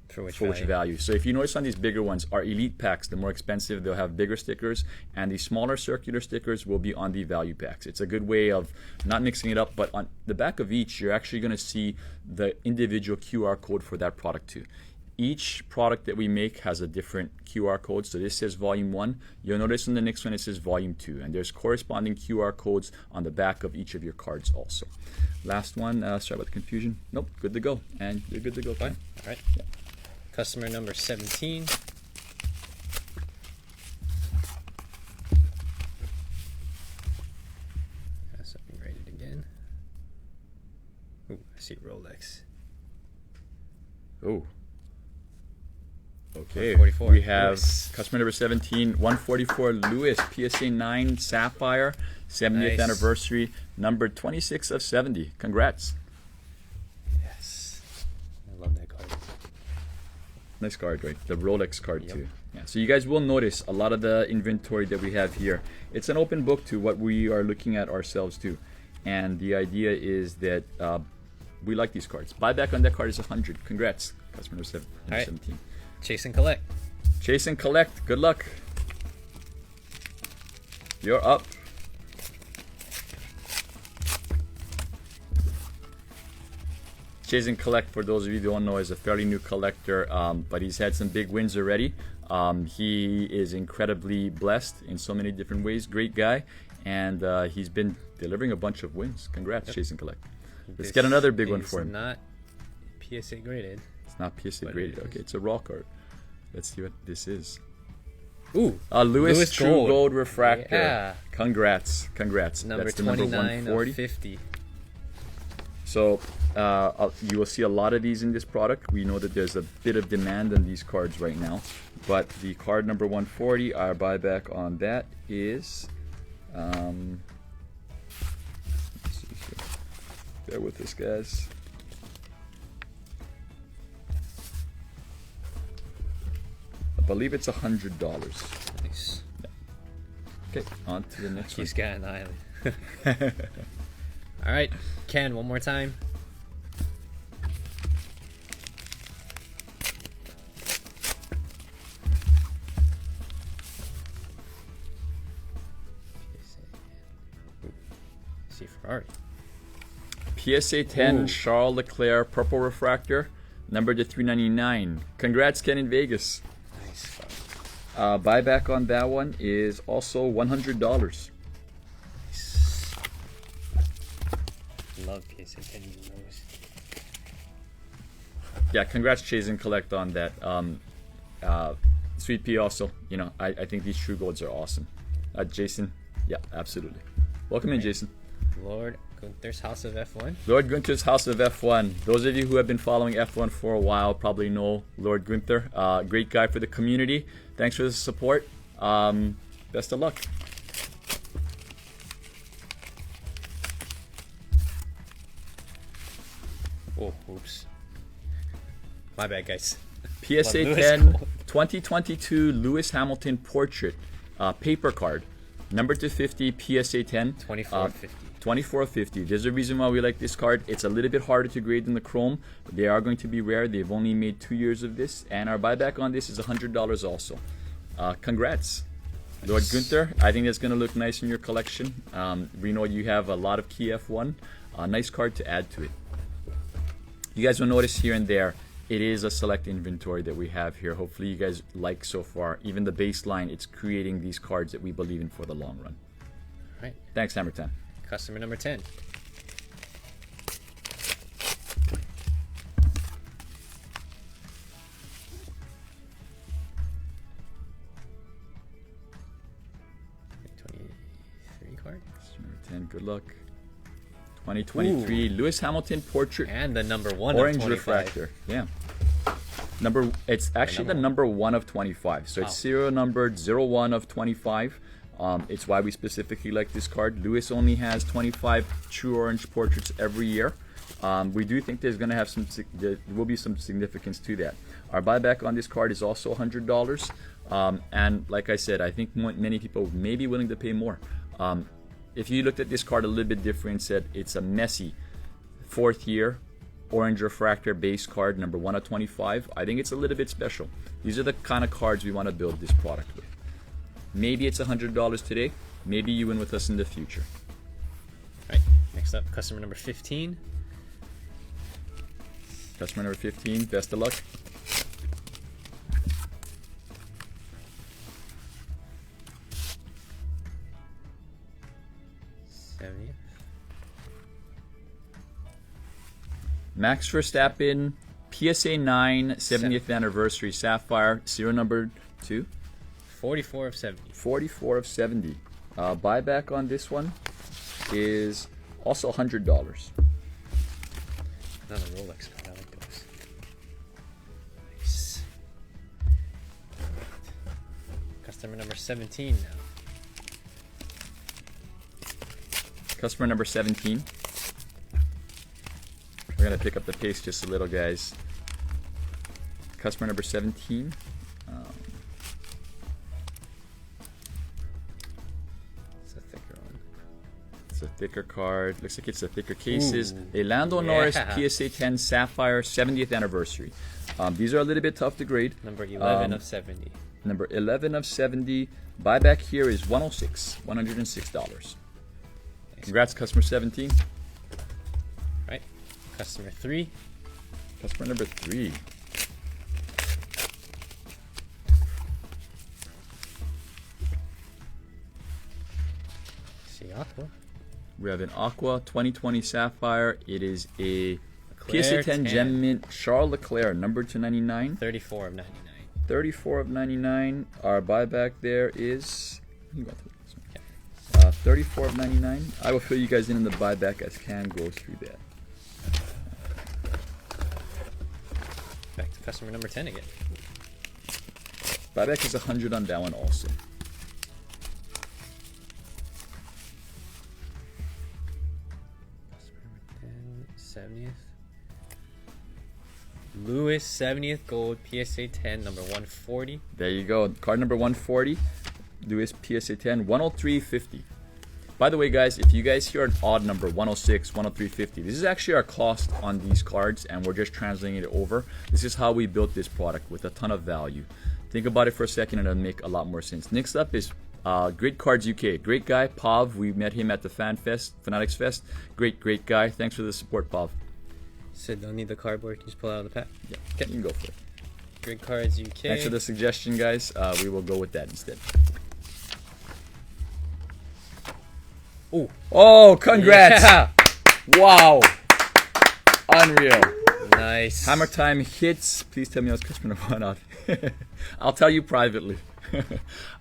For which which value? So if you notice on these bigger ones, our elite packs, the more expensive, they'll have bigger stickers, and the smaller circular stickers will be on the value packs. It's a good way of not mixing it up, but on the back of each, you're actually going to see the individual QR code for that product too. Each product that we make has a different QR code. So this says volume 1. You'll notice on the next one it says volume 2, and there's corresponding QR codes on the back of each of your cards also. Last one, sorry about the confusion. Nope, good to go, and you're good to go. Fine. All right. Yeah. Customer number 17. Got something rated again. Ooh, I see Rolex. Oh. Okay. 144. We have Lewis. customer number 17, 144 Lewis, PSA 9 Sapphire, 70th Nice. anniversary, number 26 of 70. Congrats. Yes. I love that card. Nice card, right? The Rolex card Yep. too. Yeah. So you guys will notice a lot of the inventory that we have here. It's an open book to what we are looking at ourselves too, and the idea is that we like these cards. Buyback on that card is 100. Congrats, customer number All right. 17. Chase and collect. Chase and collect. Good luck. You're up. Chase and collect, for those of you who don't know, is a fairly new collector, but he's had some big wins already. He is incredibly blessed in so many different ways. Great guy, and he's been delivering a bunch of wins. Congrats, Chase and collect. Let's get another big one for him. Not PSA graded. It's not PSA But graded. it is. Okay, it's a raw card. Let's see what this is. Ooh, Lewis True Gold Refractor. Yeah. Congrats. number That's the 29 140. of 50. So you will see a lot of these in this product. We know that there's a bit of demand on these cards right now. But the card number 140, our buyback on that is... let's see here. Bear with us, guys. I believe it's $100. Nice. Okay, on to the next one. He's got an island. All right, Ken, one more time. See Ferrari. PSA 10 Ooh. Charles Leclerc Purple Refractor, number to 399. Congrats, Ken in Vegas. Nice. Buyback on that one is also $100. Love PSA 10 Euros. Yeah, congrats, Chase and Collect on that. Sweet Pea also, you know, I think these True Golds are awesome. Jason, yeah, absolutely. Welcome in, Jason. Lord Gunther's House of F1. Lord Gunther's House of F1. Those of you who have been following F1 for a while probably know Lord Gunther. Great guy for the community. Thanks for the support. Best of luck. Oh, oops. My bad, guys. PSA Lewis 10 Gold. 2022 Lewis Hamilton portrait paper card. Number 250 PSA 10. 24.50. 24.50. There's a reason why we like this card. It's a little bit harder to grade than the chrome, but they are going to be rare. They've only made 2 years of this, and our buyback on this is $100 also. Congrats, Lord Gunther. I think that's going to look nice in your collection. We know you have a lot of key F1. Nice card to add to it. You guys will notice here and there, it is a select inventory that we have here. Hopefully you guys like so far. Even the baseline, it's creating these cards that we believe in for the long run. Right. Thanks, Hammer 10. Customer number 10. Card. Number 10, good luck. 2023 Lewis Hamilton portrait And the number 1 orange of 25. refractor. Yeah. It's actually the number 1 of 25. So it's serial numbered 01 of 25. It's why we specifically like this card. Lewis only has 25 true orange portraits every year. We do think there's going to have there will be some significance to that. Our buyback on this card is also $100. And like I said, I think many people may be willing to pay more. If you looked at this card a little bit different and said it's a messy 4th year orange refractor base card, number 1 of 25, I think it's a little bit special. These are the kind of cards we want to build this product with. Maybe it's $100 today. Maybe you win with us in the future. Right. Next up, customer number 15. Customer number 15, best of luck. Max Verstappen, PSA 9, 70th anniversary Sapphire, serial number 2. 44 of 70. 44 of 70. Buyback on this one is also $100. Another Rolex card. I like those. Nice. Customer number 17 now. Customer number 17. We're going to pick up the pace just a little, guys. Customer number 17. It's a thicker one. It's a thicker card. Looks like it's a thicker cases. Ooh. A Lando Norris Yeah. PSA 10 Sapphire 70th anniversary. These are a little bit tough to grade. Number 11 of 70. Number 11 of 70. Buyback here is $106. Congrats, customer 17. Right. Customer 3. Customer number 3. See Aqua. We have an Aqua 2020 Sapphire. It is a Leclerc PSA 10 10. Gem Mint Charles Leclerc, number 299. 34 of 99. 34 of 99. Our buyback there is 34 of 99. I will fill you guys in the buyback as Can goes through that. Back to customer number 10 again. Buyback is 100 on that one also. Customer number 10, 70th. Lewis 70th gold PSA 10 number 140. There you go. Card number 140. Lewis PSA 10 103.50. By the way, guys, if you guys hear an odd number 106, 103.50, this is actually our cost on these cards, and we're just translating it over. This is how we built this product with a ton of value. Think about it for a second, and it'll make a lot more sense. Next up is Great Cards UK. Great guy, Pav. We met him at the Fanatics Fest. Great guy. Thanks for the support, Pav. Sid, don't need the cardboard. Just pull it out of the pack. Yeah, you can go for it. Great Cards UK. Thanks for the suggestion, guys. We will go with that instead. Ooh. Oh, congrats! Yeah. Wow, unreal. Nice. Hammer time hits. Please tell me I was customer number 1 out. I'll tell you privately.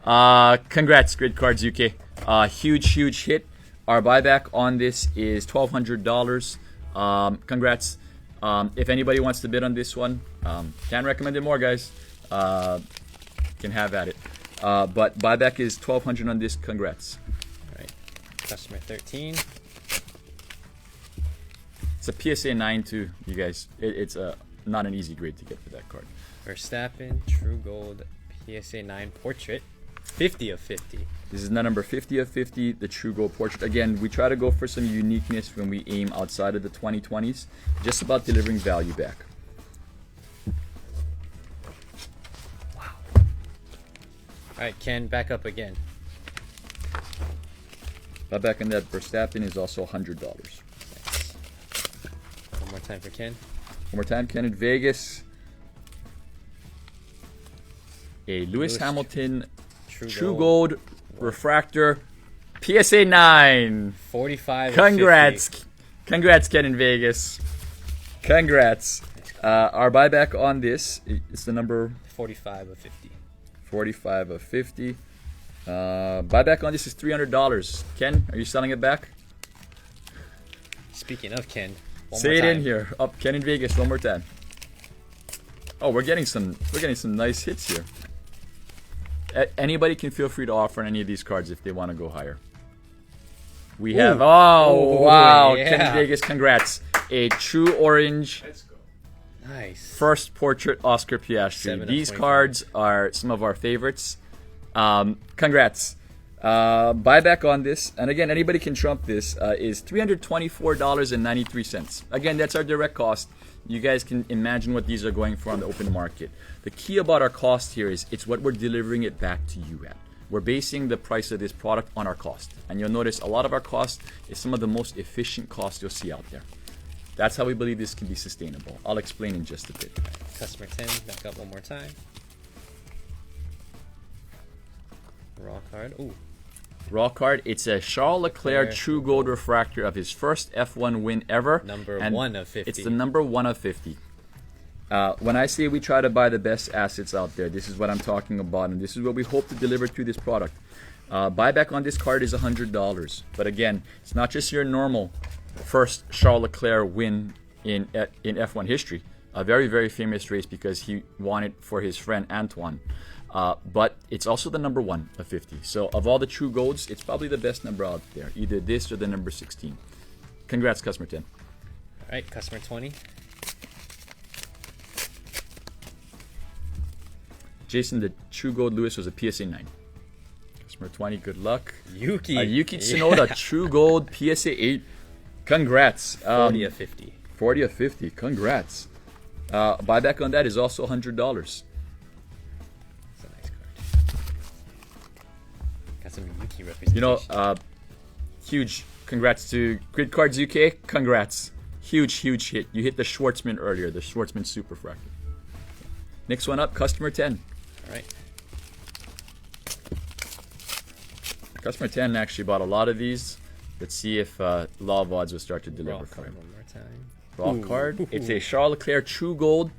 Congrats, Great Cards UK. Huge hit. Our buyback on this is $1,200. Congrats. If anybody wants to bid on this one, can't recommend it more, guys. Can have at it. But buyback is $1,200 on this. Congrats. All right, customer 13. It's a PSA 9 too, you guys. It's not an easy grade to get for that card. Verstappen, True Gold, PSA 9 Portrait, 50 of 50. This is number 50 of 50, the True Gold Portrait. Again, we try to go for some uniqueness when we aim outside of the 2020s. Just about delivering value back. Wow. All right, Ken, back up again. Back on that Verstappen is also $100. Nice. One more time for Ken. One more time, Ken in Vegas. A Lewis Hamilton True Gold Refractor PSA 9. 45. Congrats. Congrats, Ken in Vegas. Congrats. Our buyback on this is the number 45 of 50. 45 of 50. Buyback on this is $300. Ken, are you selling it back? Speaking of Ken, Say it in here. Up Ken in Vegas one more time. Oh, we're getting some nice hits here. Anybody can feel free to offer on any of these cards if they want to go higher. We have wow, yeah. Ken in Vegas, congrats. A true orange. Let's go. Nice. First portrait Oscar Piastri. These cards are some of our favorites. Congrats. Buyback on this, and again, anybody can trump this, is $324.93. Again, that's our direct cost. You guys can imagine what these are going for on the open market. The key about our cost here is it's what we're delivering it back to you at. We're basing the price of this product on our cost. And you'll notice a lot of our cost is some of the most efficient costs you'll see out there. That's how we believe this can be sustainable. I'll explain in just a bit. Customer 10, back up one more time. Raw card. Ooh. Raw card. It's a Charles Leclerc True Gold Refractor of his first F1 win ever. Number 1 of 50. It's the number 1 of 50. When I say we try to buy the best assets out there, this is what I'm talking about, and this is what we hope to deliver through this product. Buyback on this card is $100. But again, it's not just your normal first Charles Leclerc win in F1 history. A very, very famous race because he won it for his friend Antoine. But it's also the number 1 of 50. So of all the true golds, it's probably the best number out there. Either this or the number 16. Congrats, customer 10. All right, customer 20. Jason, the True Gold Lewis was a PSA 9. Customer 20, good luck. Yuki. Yuki Tsunoda, True Gold, PSA 8. Congrats. 40 of 50. 40 of 50. Congrats. Buyback on that is also $100. That's a nice card. Got some Yuki representation. You know, huge congrats to Grid Cards UK. Congrats. Huge, huge hit. You hit the Schwartzman earlier, the Schwartzman Super Fractor. Next one up, customer 10. All right. Customer 10 actually bought a lot of these. Let's see if Law of Odds will start to Raw deliver. card one more time. Raw card. It's a Charles Leclerc True Gold.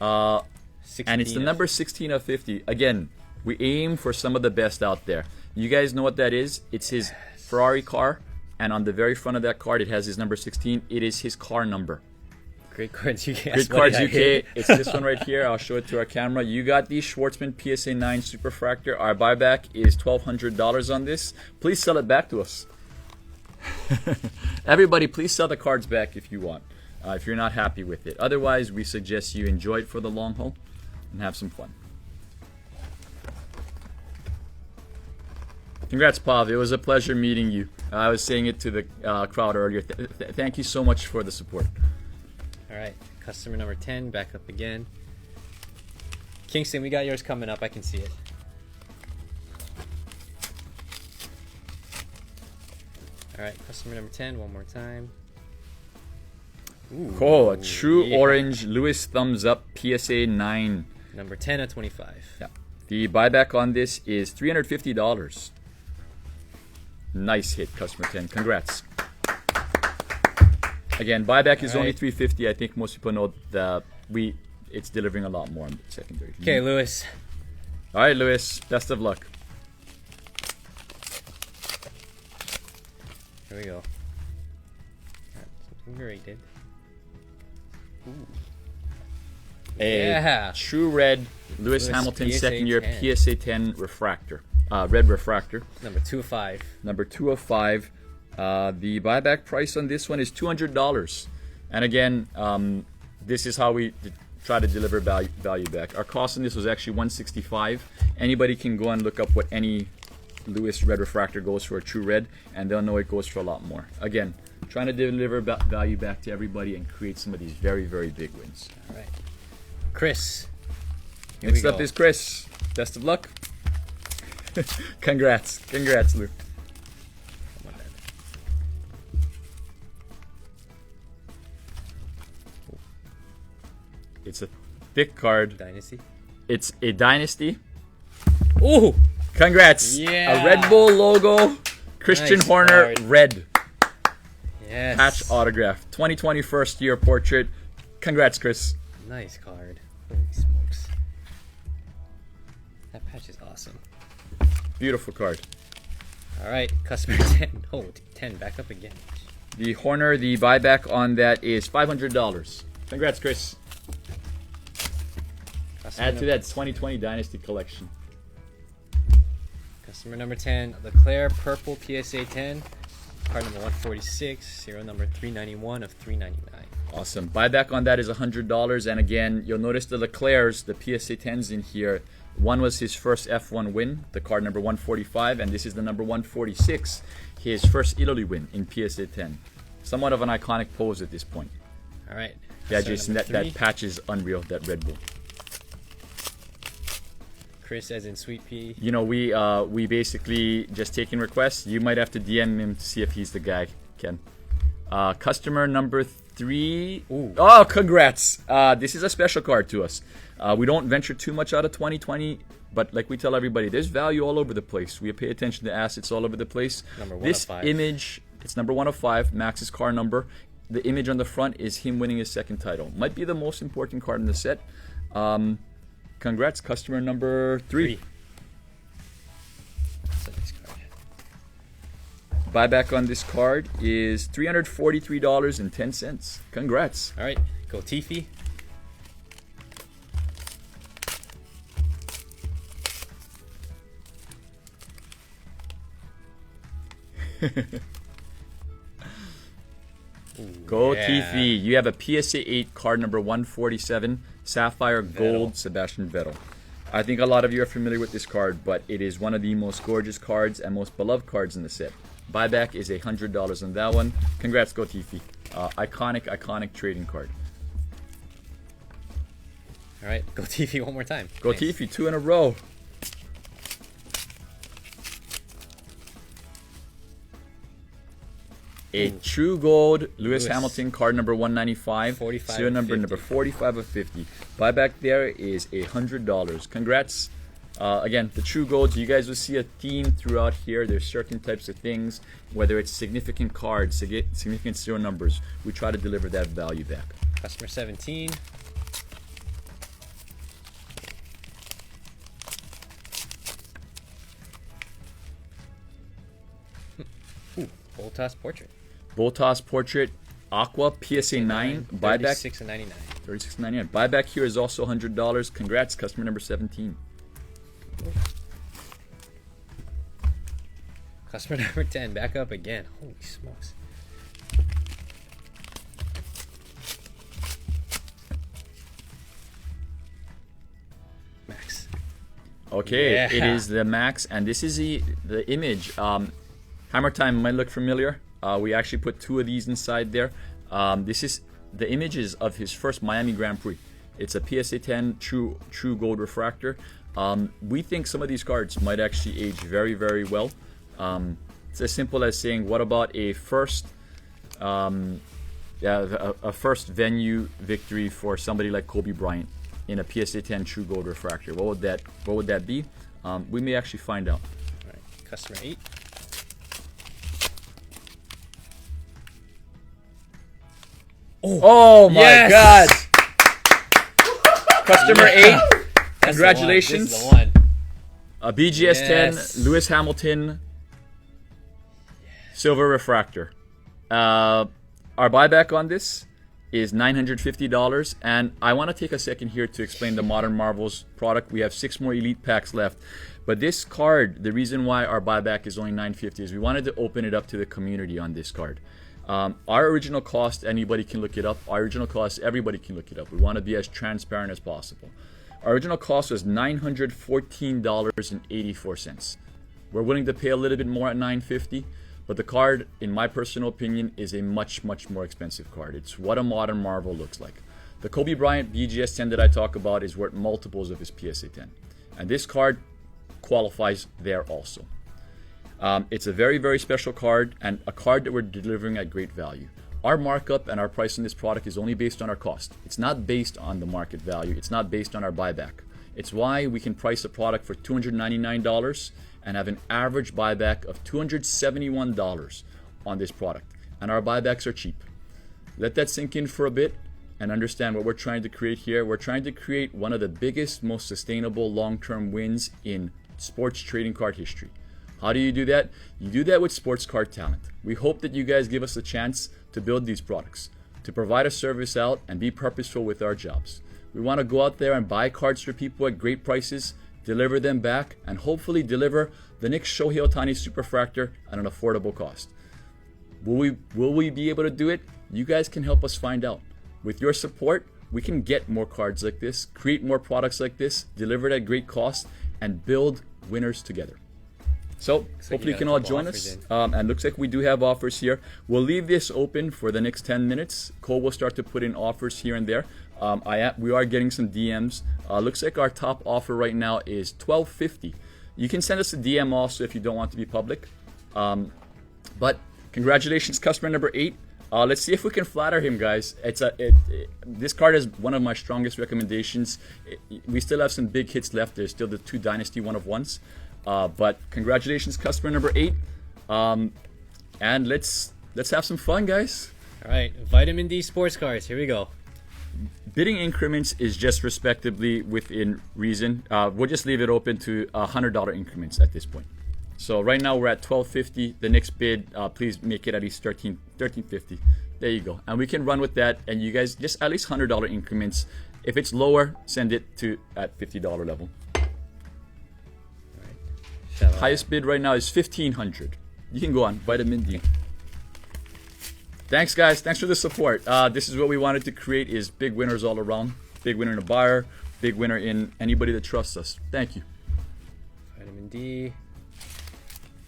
And it's the number 16 of 50. Again, we aim for some of the best out there. You guys know what that is? It's his Ferrari car. And on the very front of that card, it has his number 16. It is his car number. Great Cards UK. Grid Cards UK. It's this one right here. I'll show it to our camera. You got the Schwartzman PSA 9 Super Fractor. Our buyback is $1,200 on this. Please sell it back to us. Everybody, please sell the cards back if you want. If you're not happy with it. Otherwise, we suggest you enjoy it for the long haul and have some fun. Congrats, Pav. It was a pleasure meeting you. I was saying it to the crowd earlier. Thank you so much for the support. All right, customer number 10, back up again. Kingston, we got yours coming up. I can see it. All right, customer number 10, one more time. Ooh, Oh, a true orange Lewis thumbs up PSA 9. Number 10 of 25. Yeah. The buyback on this is $350. Nice hit, customer 10. Congrats. Again, buyback is only $350. I think most people know that it's delivering a lot more on the secondary. Okay, Lewis. All right, Lewis. Best of luck. Here we go. Got something graded. Ooh. A Yeah. true red Lewis Hamilton PSA second year 10. PSA 10 refractor. Red refractor. Number 2 of 5. Number 2 of 5. The buyback price on this one is $200. And again, this is how we try to deliver value back. Our cost on this was actually $165. Anybody can go and look up what any Lewis red refractor goes for a true red, and they'll know it goes for a lot more. Again, trying to deliver value back to everybody and create some of these very, very big wins. All right. Chris. Here Next we up go. is Chris. Best of luck. Congrats, Lou. Come on, then. It's a thick card. Dynasty. It's a dynasty. Ooh! Congrats. Yeah. A Red Bull logo. Christian Nice Horner card. red. Yes. Patch autograph. 2020 first year portrait. Congrats, Chris. Nice card. Holy smokes. That patch is awesome. Beautiful card. All right, customer 10. Oh, 10, back up again. The Horner, the buyback on that is $500. Congrats, Chris. Customer Add to number- that 2020 Dynasty collection. Customer number 10, Leclerc Purple PSA 10. Card number 146, serial number 391 of 399. Awesome. Buyback on that is $100. And again, you'll notice the Leclercs, the PSA 10s in here. One was his first F1 win, the card number 145, and this is the number 146, his first Italy win in PSA 10. Somewhat of an iconic pose at this point. All right. Yeah, Customer Jason, number that 3, patch is unreal, that Red Bull. Chris as in Sweet Pea. You know, we basically just taking requests. You might have to DM him to see if he's the guy, Ken. Customer number 3. Ooh. Oh, congrats. This is a special card to us. We don't venture too much out of 2020, but like we tell everybody, there's value all over the place. We pay attention to assets all over the place. Number 1 This of 5. image, it's number 1 of 5, Max's car number. The image on the front is him winning his second title. Might be the most important card in the set. Congrats, customer number 3. That's a nice card. Buyback on this card is $343.10. Congrats. All right, go Tiffy. Go yeah. Tiffy. You have a PSA 8 card number 147, Sapphire Gold, Sebastian Vettel. I think a lot of you are familiar with this card, but it is one of the most gorgeous cards and most beloved cards in the set. Buyback is $100 on that one. Congrats, Go Tiffy. Iconic trading card. All right, go Tiffy one more time. Go Nice. Tiffy, 2 in a row. A true gold Lewis Hamilton card number 195. 45 serial of number 50. number 45 of 50. Buyback there is $100. Congrats. Again, the true golds, you guys will see a theme throughout here. There's certain types of things, whether it's significant cards, significant serial numbers, we try to deliver that value back. Customer 17. Ooh, Voltas Portrait. Voltas Portrait Aqua PSA 9. Buyback $36.99. $36.99. Buyback here is also $100. Congrats, customer number 17. Customer number 10, back up again. Holy smokes. Max. Okay, Yeah. it is the Max, and this is the image. Hammer Time might look familiar. We actually put 2 of these inside there. This is the images of his first Miami Grand Prix. It's a PSA 10 true gold refractor. We think some of these cards might actually age very, very well. It's as simple as saying, what about a first first venue victory for somebody like Kobe Bryant in a PSA 10 true gold refractor? What would that be? We may actually find out. All right, customer 8. Oh my Yes! God! Customer 8. That's the one. Congratulations. This is the one. A BGS Yes. 10, Lewis Hamilton. Silver refractor. Our buyback on this is $950, and I want to take a second here to explain the Modern Marvels product. We have 6 more elite packs left, but this card, the reason why our buyback is only $950 is we wanted to open it up to the community on this card. Our original cost, anybody can look it up. Our original cost, everybody can look it up. We want to be as transparent as possible. Our original cost was $914.84. We're willing to pay a little bit more at $950, but the card, in my personal opinion, is a much, much more expensive card. It's what a Modern Marvel looks like. The Kobe Bryant BGS 10 that I talk about is worth multiples of his PSA 10. And this card qualifies there also. It's a very, very special card, and a card that we're delivering at great value. Our markup and our price on this product is only based on our cost. It's not based on the market value. It's not based on our buyback. It's why we can price a product for $299 and have an average buyback of $271 on this product. And our buybacks are cheap. Let that sink in for a bit and understand what we're trying to create here. We're trying to create one of the biggest, most sustainable long-term wins in sports trading card history. How do you do that? You do that with sports card talent. We hope that you guys give us a chance to build these products, to provide a service out and be purposeful with our jobs. We want to go out there and buy cards for people at great prices, deliver them back, and hopefully deliver the next Shohei Ohtani Superfractor at an affordable cost. Will we be able to do it? You guys can help us find out. With your support, we can get more cards like this, create more products like this, deliver it at great cost, and build winners together. So hopefully you can all join us. And looks like we do have offers here. We'll leave this open for the next 10 minutes. Cole will start to put in offers here and there. We are getting some DMs. Looks like our top offer right now is $12.50. You can send us a DM also if you don't want to be public. But congratulations, customer number 8. Let's see if we can flatter him, guys. This card is one of my strongest recommendations. We still have some big hits left. There's still the 2 Dynasty 1-of-1s. But congratulations, customer number 8. And let's have some fun, guys. All right, Vitamin D sports cards. Here we go. Bidding increments is just respectably within reason. We'll just leave it open to $100 increments at this point. So right now we're at $12.50. The next bid, please make it at least $13.50. There you go. And we can run with that. And you guys just at least $100 increments. If it's lower, send it to at $50 level. Highest bid right now is $1,500. You can go on Vitamin D. Thanks, guys. Thanks for the support. This is what we wanted to create: is big winners all around. Big winner in a buyer. Big winner in anybody that trusts us. Thank you. Vitamin D.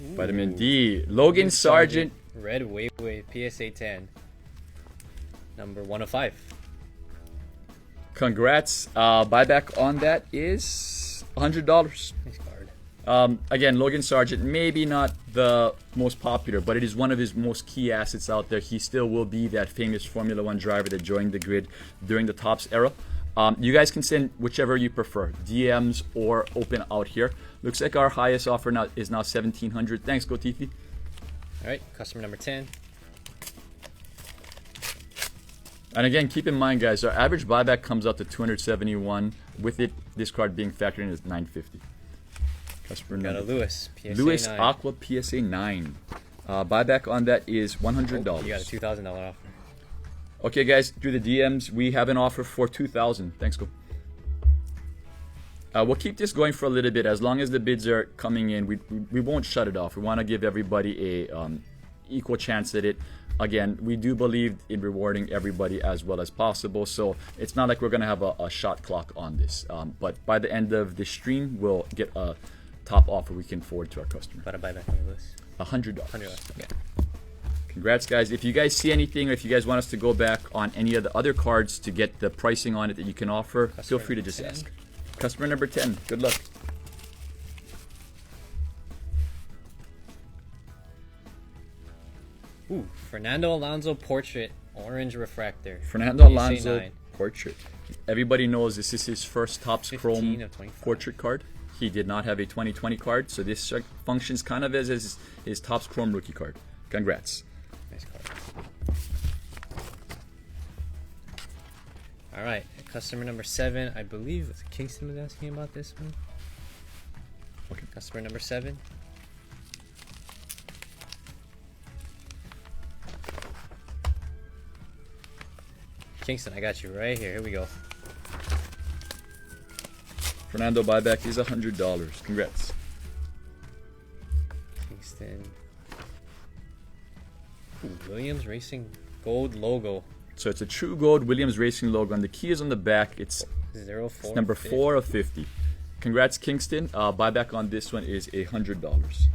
Ooh. Vitamin D. Logan Sargent. Red Wave PSA 10. Number 105. Congrats. Buyback on that is $100. Nice card. Again, Logan Sargent, maybe not the most popular, but it is one of his most key assets out there. He still will be that famous Formula One driver that joined the grid during the Topps era. You guys can send whichever you prefer, DMs or open out here. Looks like our highest offer now is now $1,700. Thanks, Gotifi. All right, customer number 10. And again, keep in mind, guys, our average buyback comes out to $271. With it, this card being factored in is $950. Customer got a Lewis PSA Lewis 9. Aqua PSA 9. Buyback on that is $100. Oh, you got a $2,000 offer. Okay, guys, through the DMs, we have an offer for $2,000. Thanks, Go. We'll keep this going for a little bit. As long as the bids are coming in, we won't shut it off. We want to give everybody a equal chance at it. Again, we do believe in rewarding everybody as well as possible, so it's not like we're going to have a shot clock on this. But by the end of the stream, we'll get a top offer we can forward to our customer. About a buyback on the list. $100. $100. Okay. Congrats, guys. If you guys see anything, or if you guys want us to go back on any of the other cards to get the pricing on it that you can offer, feel free to just ask. Customer number 10. Good luck. Ooh, Fernando Alonso portrait, orange refractor. Fernando PSA Alonso 9. portrait. Everybody knows this is his first Topps 15 Chrome of 25. portrait card. He did not have a 2020 card, so this functions kind of as his Topps Chrome rookie card. Congrats. Nice card. All right, customer number 7. I believe Kingston was asking about this one. Okay. Customer number 7. Kingston, I got you right here. Here we go. Fernando buyback is $100. Congrats. Kingston. Ooh, Williams Racing gold logo. So it's a true gold Williams Racing logo, and the key is on the back. It's 04. It's number 4 of 50. Congrats, Kingston. Buyback on this one is $100.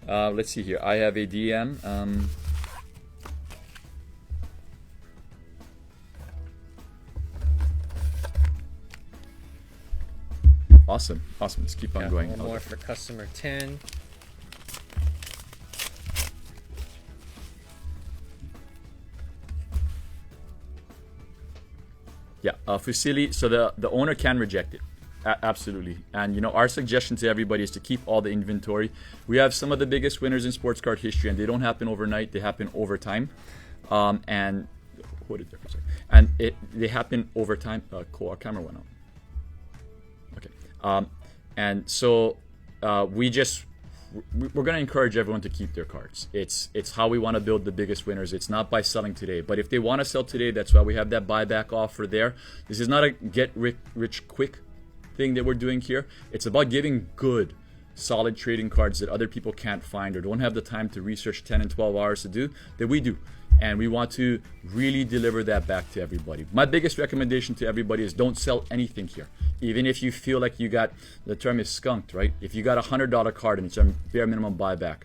Let's see here. I have a DM. Awesome. Let's keep on Got going. one more for customer 10. Yeah, Fusili. So the owner can reject it. Absolutely. And you know, our suggestion to everybody is to keep all the inventory. We have some of the biggest winners in sports card history, and they don't happen overnight. They happen over time. And hold it there for a second. And they happen over time. Cool. Our camera went out. Okay. And so we're going to encourage everyone to keep their cards. It's how we want to build the biggest winners. It's not by selling today. But if they want to sell today, that's why we have that buyback offer there. This is not a get rich quick thing that we're doing here. It's about giving good, solid trading cards that other people can't find or don't have the time to research 10 and 12 hours to do, that we do. And we want to really deliver that back to everybody. My biggest recommendation to everybody is don't sell anything here. Even if you feel like you got, the term is skunked, right? If you got a $100 card and it's a bare minimum buyback,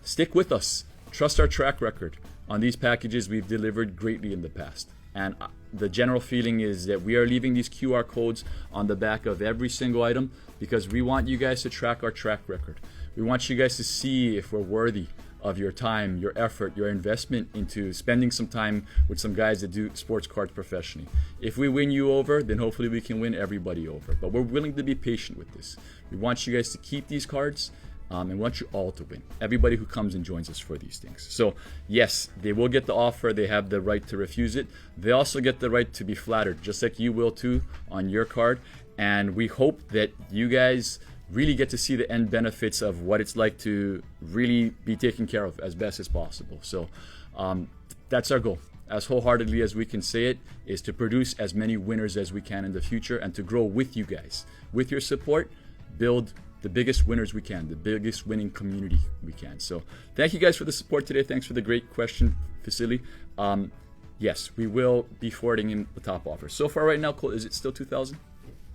stick with us. Trust our track record. On these packages, we've delivered greatly in the past. And the general feeling is that we are leaving these QR codes on the back of every single item because we want you guys to track our track record. We want you guys to see if we're worthy of your time, your effort, your investment into spending some time with some guys that do sports cards professionally. If we win you over, then hopefully we can win everybody over. But we're willing to be patient with this. We want you guys to keep these cards and want you all to win. Everybody who comes and joins us for these things. So yes, they will get the offer. They have the right to refuse it. They also get the right to be flattered, just like you will too on your card. And we hope that you guys really get to see the end benefits of what it's like to really be taken care of as best as possible. So that's our goal, as wholeheartedly as we can say it, is to produce as many winners as we can in the future and to grow with you guys. With your support, build the biggest winners we can, the biggest winning community we can. So thank you guys for the support today. Thanks for the great question, Vasily. Yes, we will be forwarding in the top offer. So far right now, Cole, is it still 2,000?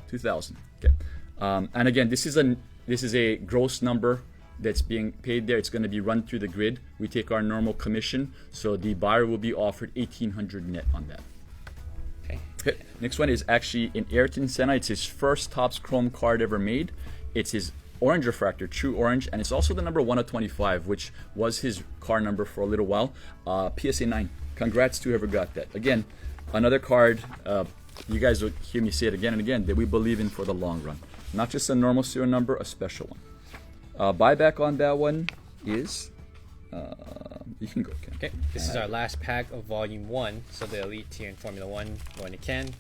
2,000. Okay. And again, this is a gross number that's being paid there. It's going to be run through the grid. We take our normal commission, so the buyer will be offered $1,800 net on that. Okay. Next one is actually in Ayrton Senna. It's his first Topps Chrome card ever made. It's his orange refractor, true orange, and it's also the number 1 of 25, which was his car number for a little while. PSA 9. Congrats to whoever got that. Again, another card. You guys will hear me say it again and again that we believe in for the long run. Not just a normal serial number, a special one. Buyback on that one is, you can go, Ken. Okay, this is our last pack of Volume 1, so the Elite tier in Formula 1 going to Ken.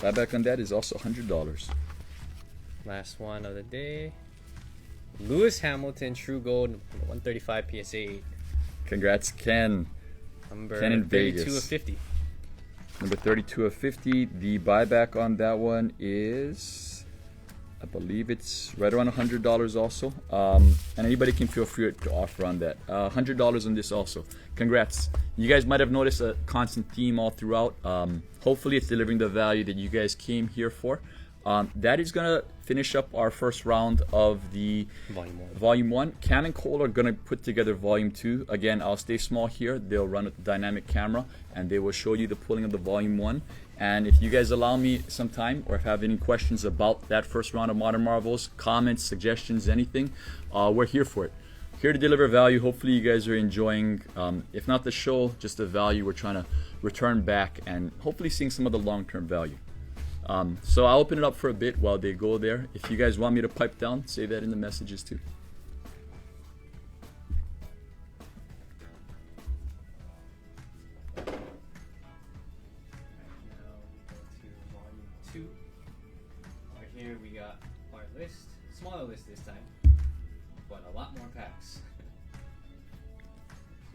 Buyback on that is also $100. Last one of the day. Lewis Hamilton, True Gold, 135 PSA 8. Congrats, Ken. Number Ken in 32 Vegas. of 50. Number 32 of 50. The buyback on that one is, I believe it's right around $100 also. And anybody can feel free to offer on that. $100 on this also. Congrats. You guys might have noticed a constant theme all throughout. Hopefully it's delivering the value that you guys came here for. That is going to finish up our first round of the Volume 1. Cam and Cole are going to put together Volume 2. Again, I'll stay small here. They'll run a dynamic camera and they will show you the pulling of the Volume 1. And if you guys allow me some time or have any questions about that first round of Modern Marvels, comments, suggestions, anything, we're here for it. Here to deliver value. Hopefully you guys are enjoying, if not the show, just the value we're trying to return back and hopefully seeing some of the long-term value. So I'll open it up for a bit while they go there. If you guys want me to pipe down, say that in the messages too. Right here we got our list, smaller list this time, but a lot more packs. So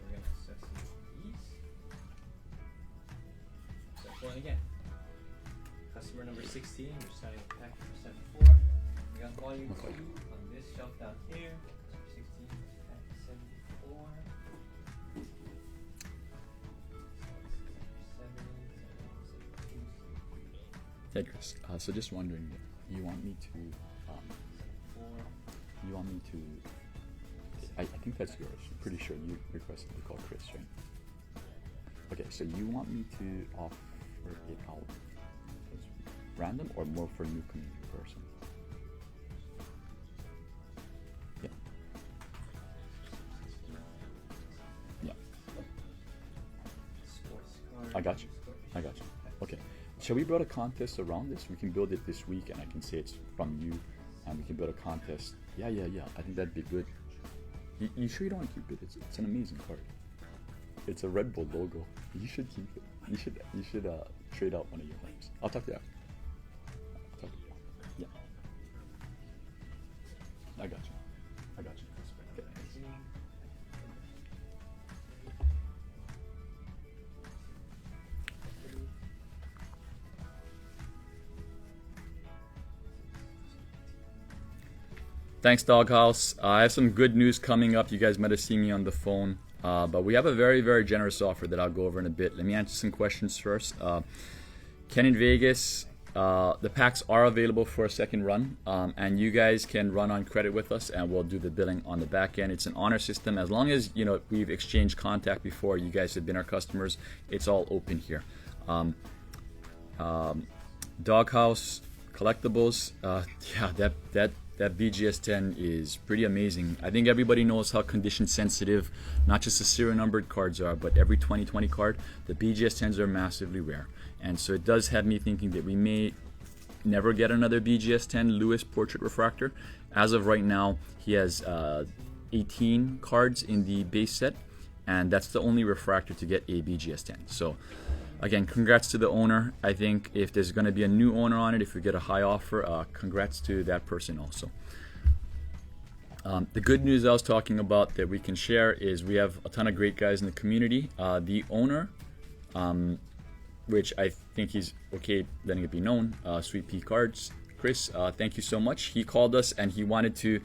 we're gonna assess Going again. Customer number 16, we're starting with pack number 74. We got volume 2 on this shelf down here. Customer 16, pack 74. Hey Chris, so just wondering, you want me to, I think that's yours. I'm pretty sure you requested to call Chris, right? Okay, so you want me to offer it out as random or more for a new community person? Yeah. Yeah. I got you. Okay. Shall we build a contest around this? We can build it this week and I can say it's from you and we can build a contest. Yeah. I think that'd be good. You sure you don't want to keep it? It's an amazing card. It's a Red Bull logo. You should keep it. You should trade out one of your homes. I'll talk to you after. Yeah. I got you. Okay. Thanks, Doghouse. I have some good news coming up. You guys might have seen me on the phone, but we have a very, very generous offer that I'll go over in a bit. Let me answer some questions first. Ken in Vegas, the packs are available for a second run, and you guys can run on credit with us, and we'll do the billing on the back end. It's an honor system. As long as we've exchanged contact before, you guys have been our customers. It's all open here. Doghouse collectibles. Yeah, that BGS 10 is pretty amazing. I think everybody knows how condition sensitive, not just the serial numbered cards are, but every 2020 card, the BGS 10s are massively rare. And so it does have me thinking that we may never get another BGS 10 Lewis Portrait Refractor. As of right now, he has 18 cards in the base set, and that's the only refractor to get a BGS 10. So again, congrats to the owner. I think if there's going to be a new owner on it, if we get a high offer, congrats to that person also. The good news I was talking about that we can share is we have a ton of great guys in the community. The owner, which I think he's okay letting it be known, Sweet Pea Cards, Chris, thank you so much. He called us and he wanted to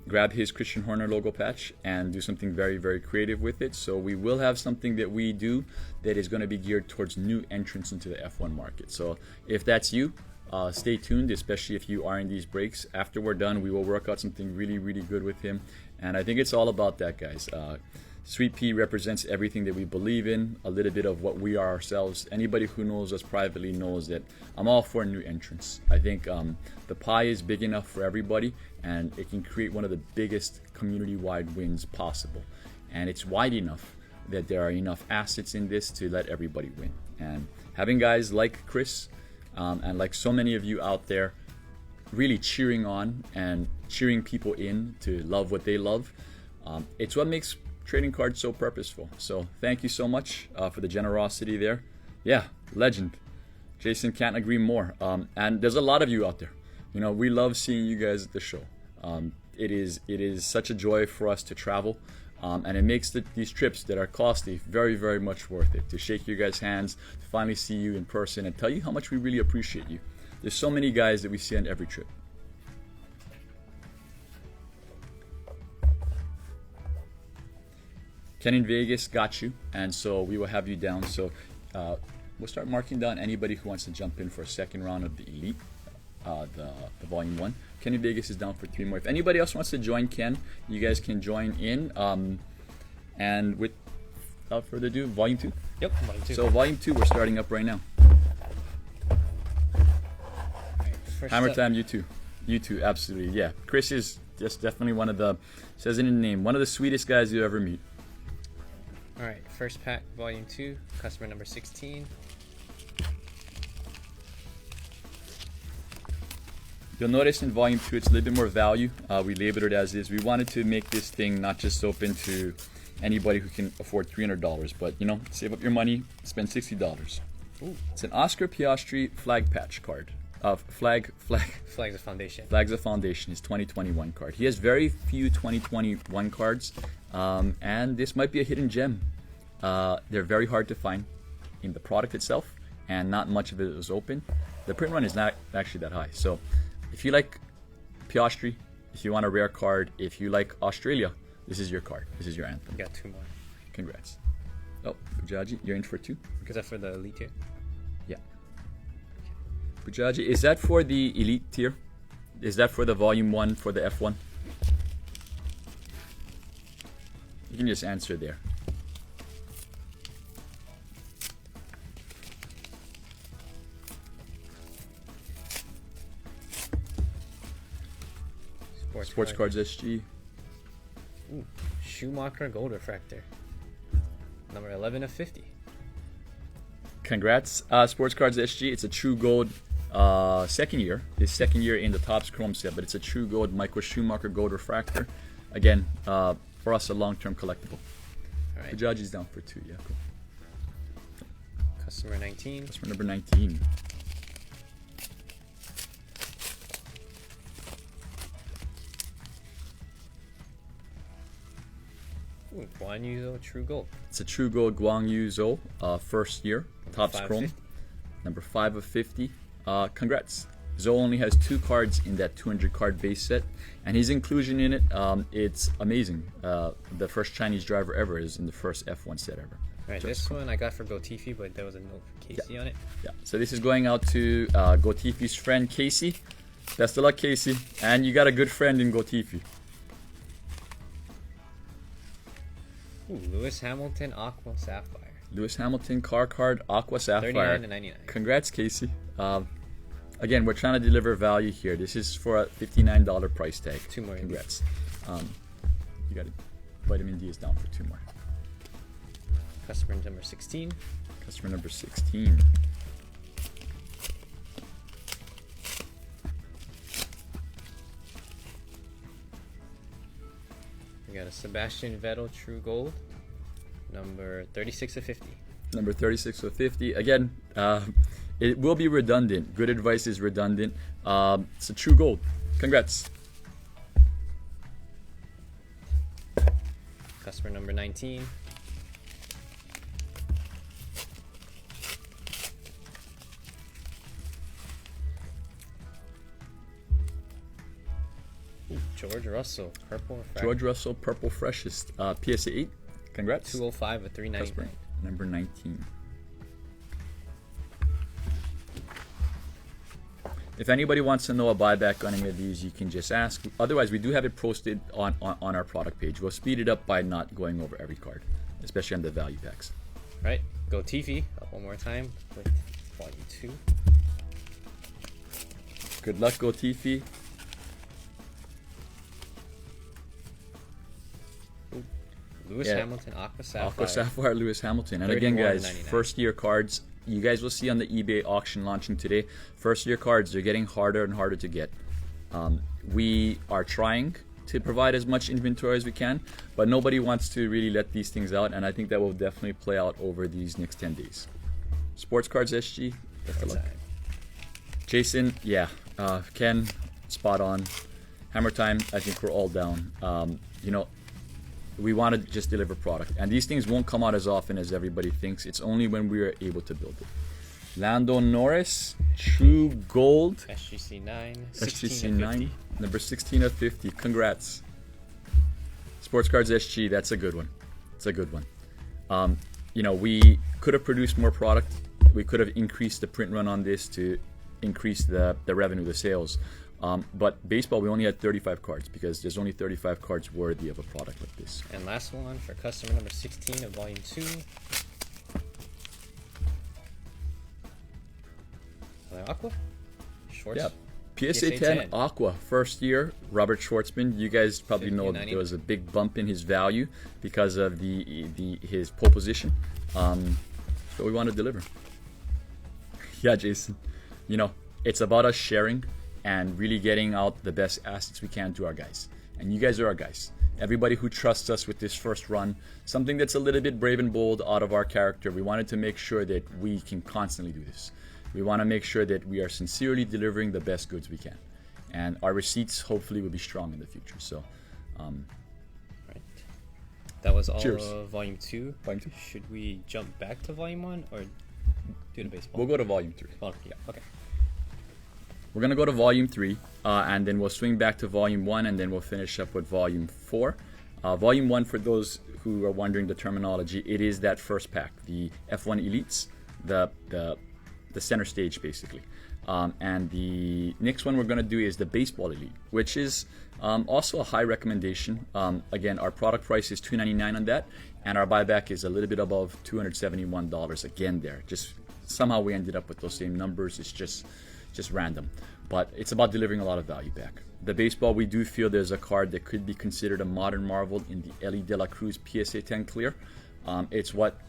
grab his Christian Horner logo patch and do something very, very creative with it. So we will have something that we do that is going to be geared towards new entrants into the F1 market. So if that's you, stay tuned, especially if you are in these breaks. After we're done, we will work out something really, really good with him. And I think it's all about that, guys. Sweet Pea represents everything that we believe in, a little bit of what we are ourselves. Anybody who knows us privately knows that I'm all for new entrants. I think the pie is big enough for everybody, and it can create one of the biggest community-wide wins possible. And it's wide enough that there are enough assets in this to let everybody win. And having guys like Chris and like so many of you out there really cheering on and cheering people in to love what they love, it's what makes trading cards so purposeful. So thank you so much for the generosity there. Yeah, legend. Jason, can't agree more. And there's a lot of you out there. We love seeing you guys at the show. It is such a joy for us to travel, and it makes these trips that are costly very, very much worth it. To shake your guys' hands, to finally see you in person, and tell you how much we really appreciate you. There's so many guys that we see on every trip. Ken in Vegas got you, and so we will have you down. So we'll start marking down anybody who wants to jump in for a second round of the Elite, the Volume 1. Ken in Vegas is down for 3 more. If anybody else wants to join Ken, you guys can join in. And without further ado, Volume 2? Yep, Volume 2. So Volume 2, we're starting up right now. Right, Hammer time, you two, absolutely, yeah. Chris is just definitely one of the, says it in the name, one of the sweetest guys you ever meet. All right, first pack, Volume 2, customer number 16. You'll notice in Volume 2 it's a little bit more value. We labeled it as is. We wanted to make this thing not just open to anybody who can afford $300, but save up your money, spend $60. Ooh. It's an Oscar Piastri flag patch card. Flags of Foundation. Flags of Foundation, his 2021 card. He has very few 2021 cards, and this might be a hidden gem. They're very hard to find in the product itself, and not much of it was open, the print run is not actually that high. So if you like Piastri, if you want a rare card, if you like Australia, this is your card. This is your anthem. We got 2 more. Congrats. Oh, Bujaji, you're in for 2. Is that for the elite tier? Yeah. Bujaji, is that for the elite tier? Is that for the volume 1 for the F1? You can just answer there. Sports Cards SG. Ooh, Schumacher Gold Refractor. Number 11 of 50. Congrats, Sports Cards SG. It's a true gold second year. His second year in the Topps Chrome set, but it's a true gold Michael Schumacher Gold Refractor. Again, for us, a long-term collectible. All right. The judge is down for 2. Yeah, cool. Customer 19. Customer number 19. Ooh, Guan Yu True Gold. It's a true gold Guang Yu Zhou, first year, Topps Chrome. 550. Number 5 of 50. Congrats. Zhou only has 2 cards in that 200 card base set, and his inclusion in it, it's amazing. The first Chinese driver ever is in the first F1 set ever. Alright, this one I got for Gotifi, but there was a note for Casey on it. Yeah, so this is going out to Gotifi's friend Casey. Best of luck, Casey. And you got a good friend in Gotifi. Ooh, Lewis Hamilton Aqua Sapphire. Lewis Hamilton car card Aqua Sapphire. $39.99. Congrats, Casey. Again, we're trying to deliver value here. This is for a $59 price tag. 2 more. Congrats. You got it. Vitamin D is down for 2 more. Customer number 16. Customer number 16. We got a Sebastian Vettel True Gold. Number 36 of 50. Number 36 of 50. Again, it will be redundant. Good advice is redundant. It's a true gold. Congrats. Customer number 19. Ooh, George Russell Purple Refractor. George Russell, Purple Freshest. PSA 8. Congrats. 205 of 399. Number 19. If anybody wants to know a buyback on any of these, you can just ask. Otherwise, we do have it posted on our product page. We'll speed it up by not going over every card, especially on the value packs. Right, Gotifi up one more time with volume 2. Good luck, Gotifi. Lewis Hamilton Aqua Sapphire. Aqua Sapphire, Lewis Hamilton. And again, guys, $31.99. first year cards. You guys will see on the eBay auction launching today. First year cards, they're getting harder and harder to get. We are trying to provide as much inventory as we can, but nobody wants to really let these things out, and I think that will definitely play out over these next 10 days. Sports Cards SG, best of luck. Jason, yeah. Ken, spot on. Hammer Time, I think we're all down. We want to just deliver product, and these things won't come out as often as everybody thinks. It's only when we are able to build it. Lando Norris, True Gold, SGC 9, SGC 9, number 16 of 50. Congrats. Sports Cards SG, that's a good one. It's a good one. We could have produced more product. We could have increased the print run on this to increase the revenue, the sales. But baseball, we only had 35 cards because there's only 35 cards worthy of a product like this. And last one for customer number 16 of volume 2. Aqua? Schwartz? Yeah. PSA 10 Aqua, first year, Robert Schwartzman. You guys probably know that there was a big bump in his value because of his pole position. So we want to deliver. Yeah, Jason. It's about us sharing and really getting out the best assets we can to our guys. And you guys are our guys. Everybody who trusts us with this first run, something that's a little bit brave and bold out of our character, we wanted to make sure that we can constantly do this. We want to make sure that we are sincerely delivering the best goods we can. And our receipts hopefully will be strong in the future. So, right. That was all cheers. of volume 2. Volume 2. Should we jump back to volume 1 or Do the baseball. We'll go to volume 3. Well, yeah. Okay. We're going to go to volume 3, and then we'll swing back to volume 1, and then we'll finish up with volume 4. Volume 1, for those who are wondering the terminology, it is that first pack, the F1 Elites, the center stage, basically. And the next one we're going to do is the Baseball Elite, which is also a high recommendation. Again, our product price is $299 on that, and our buyback is a little bit above $271 again there. Just somehow we ended up with those same numbers. It's just random. But it's about delivering a lot of value back. The baseball, we do feel there's a card that could be considered a modern marvel in the Ellie De La Cruz PSA 10 Clear. It's what,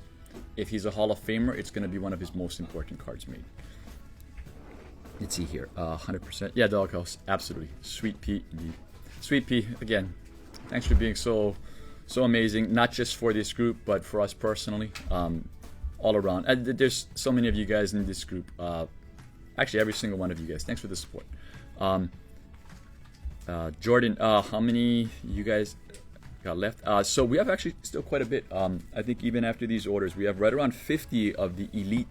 if he's a Hall of Famer, it's going to be one of his most important cards made. Let's see here, 100%. Yeah, Doghouse, absolutely. Sweet Pea, indeed. Sweet Pea, again, thanks for being so amazing, not just for this group, but for us personally, all around. There's so many of you guys in this group. Actually, every single one of you guys. Thanks for the support. Jordan, how many you guys got left? So we have actually still quite a bit. I think even after these orders, we have right around 50 of the Elite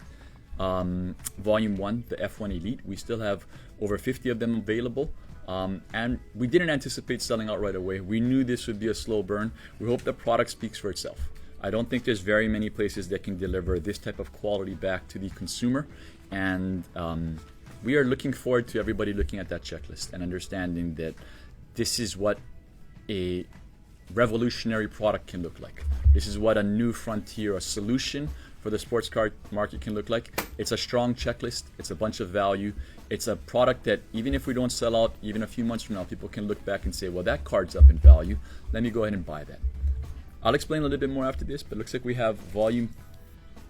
Volume 1, the F1 Elite. We still have over 50 of them available. And we didn't anticipate selling out right away. We knew this would be a slow burn. We hope the product speaks for itself. I don't think there's very many places that can deliver this type of quality back to the consumer. And we are looking forward to everybody looking at that checklist and understanding that this is what a revolutionary product can look like. This is what a new frontier, a solution for the sports card market can look like. It's a strong checklist. It's a bunch of value. It's a product that even if we don't sell out, even a few months from now, people can look back and say, well, that card's up in value. Let me go ahead and buy that. I'll explain a little bit more after this, but it looks like we have volume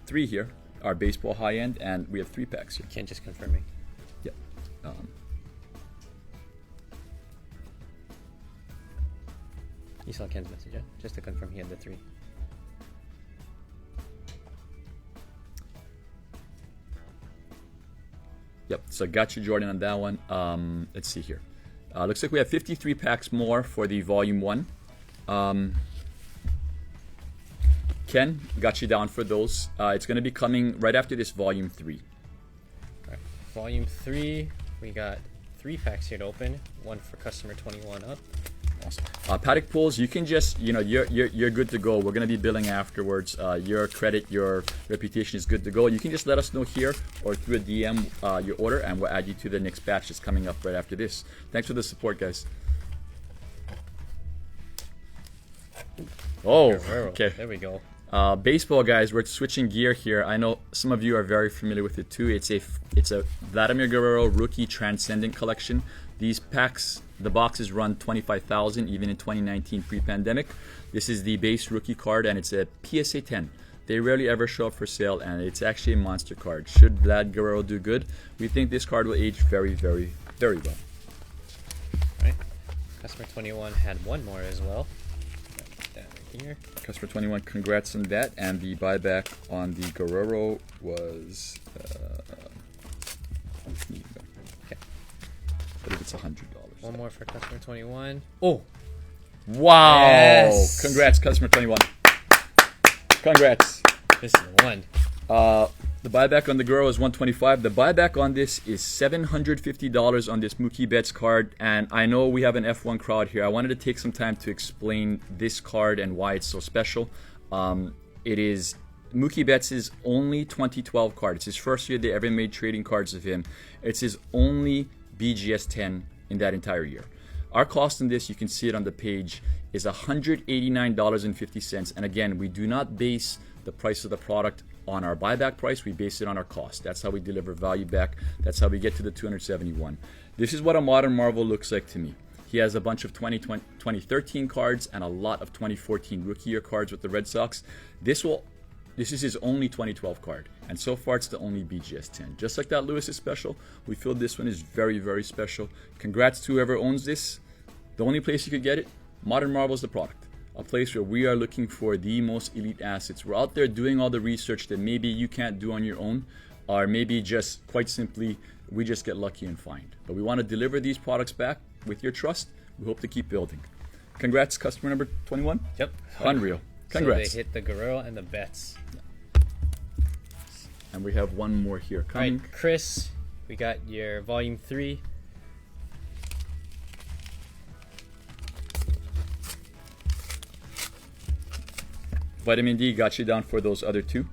3 here, our baseball high end, and we have 3 packs here. Ken just confirming. Yep. You saw Ken's message, yeah? Just to confirm he had the 3. Yep, so got you, Jordan, on that one. Let's see here. Looks like we have 53 packs more for the volume 1. Ken, got you down for those. It's going to be coming right after this volume 3. All right. Volume 3, we got 3 packs here to open. 1 for customer 21 up. Awesome. Paddock pulls, you can just, you're good to go. We're going to be billing afterwards. Your credit, your reputation is good to go. You can just let us know here or through a DM your order, and we'll add you to the next batch that's coming up right after this. Thanks for the support, guys. Oh, okay. There we go. Baseball, guys, we're switching gear here. I know some of you are very familiar with it too. It's a Vladimir Guerrero Rookie Transcendent Collection. These packs, the boxes run $25,000 even in 2019 pre-pandemic. This is the base rookie card, and it's a PSA 10. They rarely ever show up for sale, and it's actually a monster card. Should Vlad Guerrero do good, we think this card will age very, very, very well. All right. Customer 21 had 1 more as well. That right here. Customer 21, congrats on that. And the buyback on the Guerrero was, Okay. I believe it's $100. 1 more for customer 21. Oh, wow! Yes. Congrats, customer 21. Congrats. this is the one. The buyback on the Guerrero is $125. The buyback on this is $750 on this Mookie Betts card. And I know we have an F1 crowd here. I wanted to take some time to explain this card and why it's so special. It is Mookie Betts' only 2012 card. It's his first year they ever made trading cards of him. It's his only BGS 10 in that entire year. Our cost on this, you can see it on the page, is $189.50. And again, we do not base the price of the product on our buyback price. We base it on our cost. That's how we deliver value back. That's how we get to the $271. This is what a modern Marvel looks like to me. He has a bunch of 2013 cards and a lot of 2014 rookie year cards with the Red Sox. This is his only 2012 card, and so far it's the only BGS 10. Just like that Lewis is special, we feel this one is very, very special. Congrats to whoever owns this. The only place you could get it, Modern Marvel is the product. A place where we are looking for the most elite assets. We're out there doing all the research that maybe you can't do on your own, or maybe just quite simply we just get lucky and find. But we want to deliver these products back with your trust. We hope to keep building. Congrats, customer number 21. Yep. Unreal. Congrats. So they hit the Guerrero and the Betts. And we have one more here All right, coming. Chris, we got your volume 3. Vitamin D got you down for those other 2.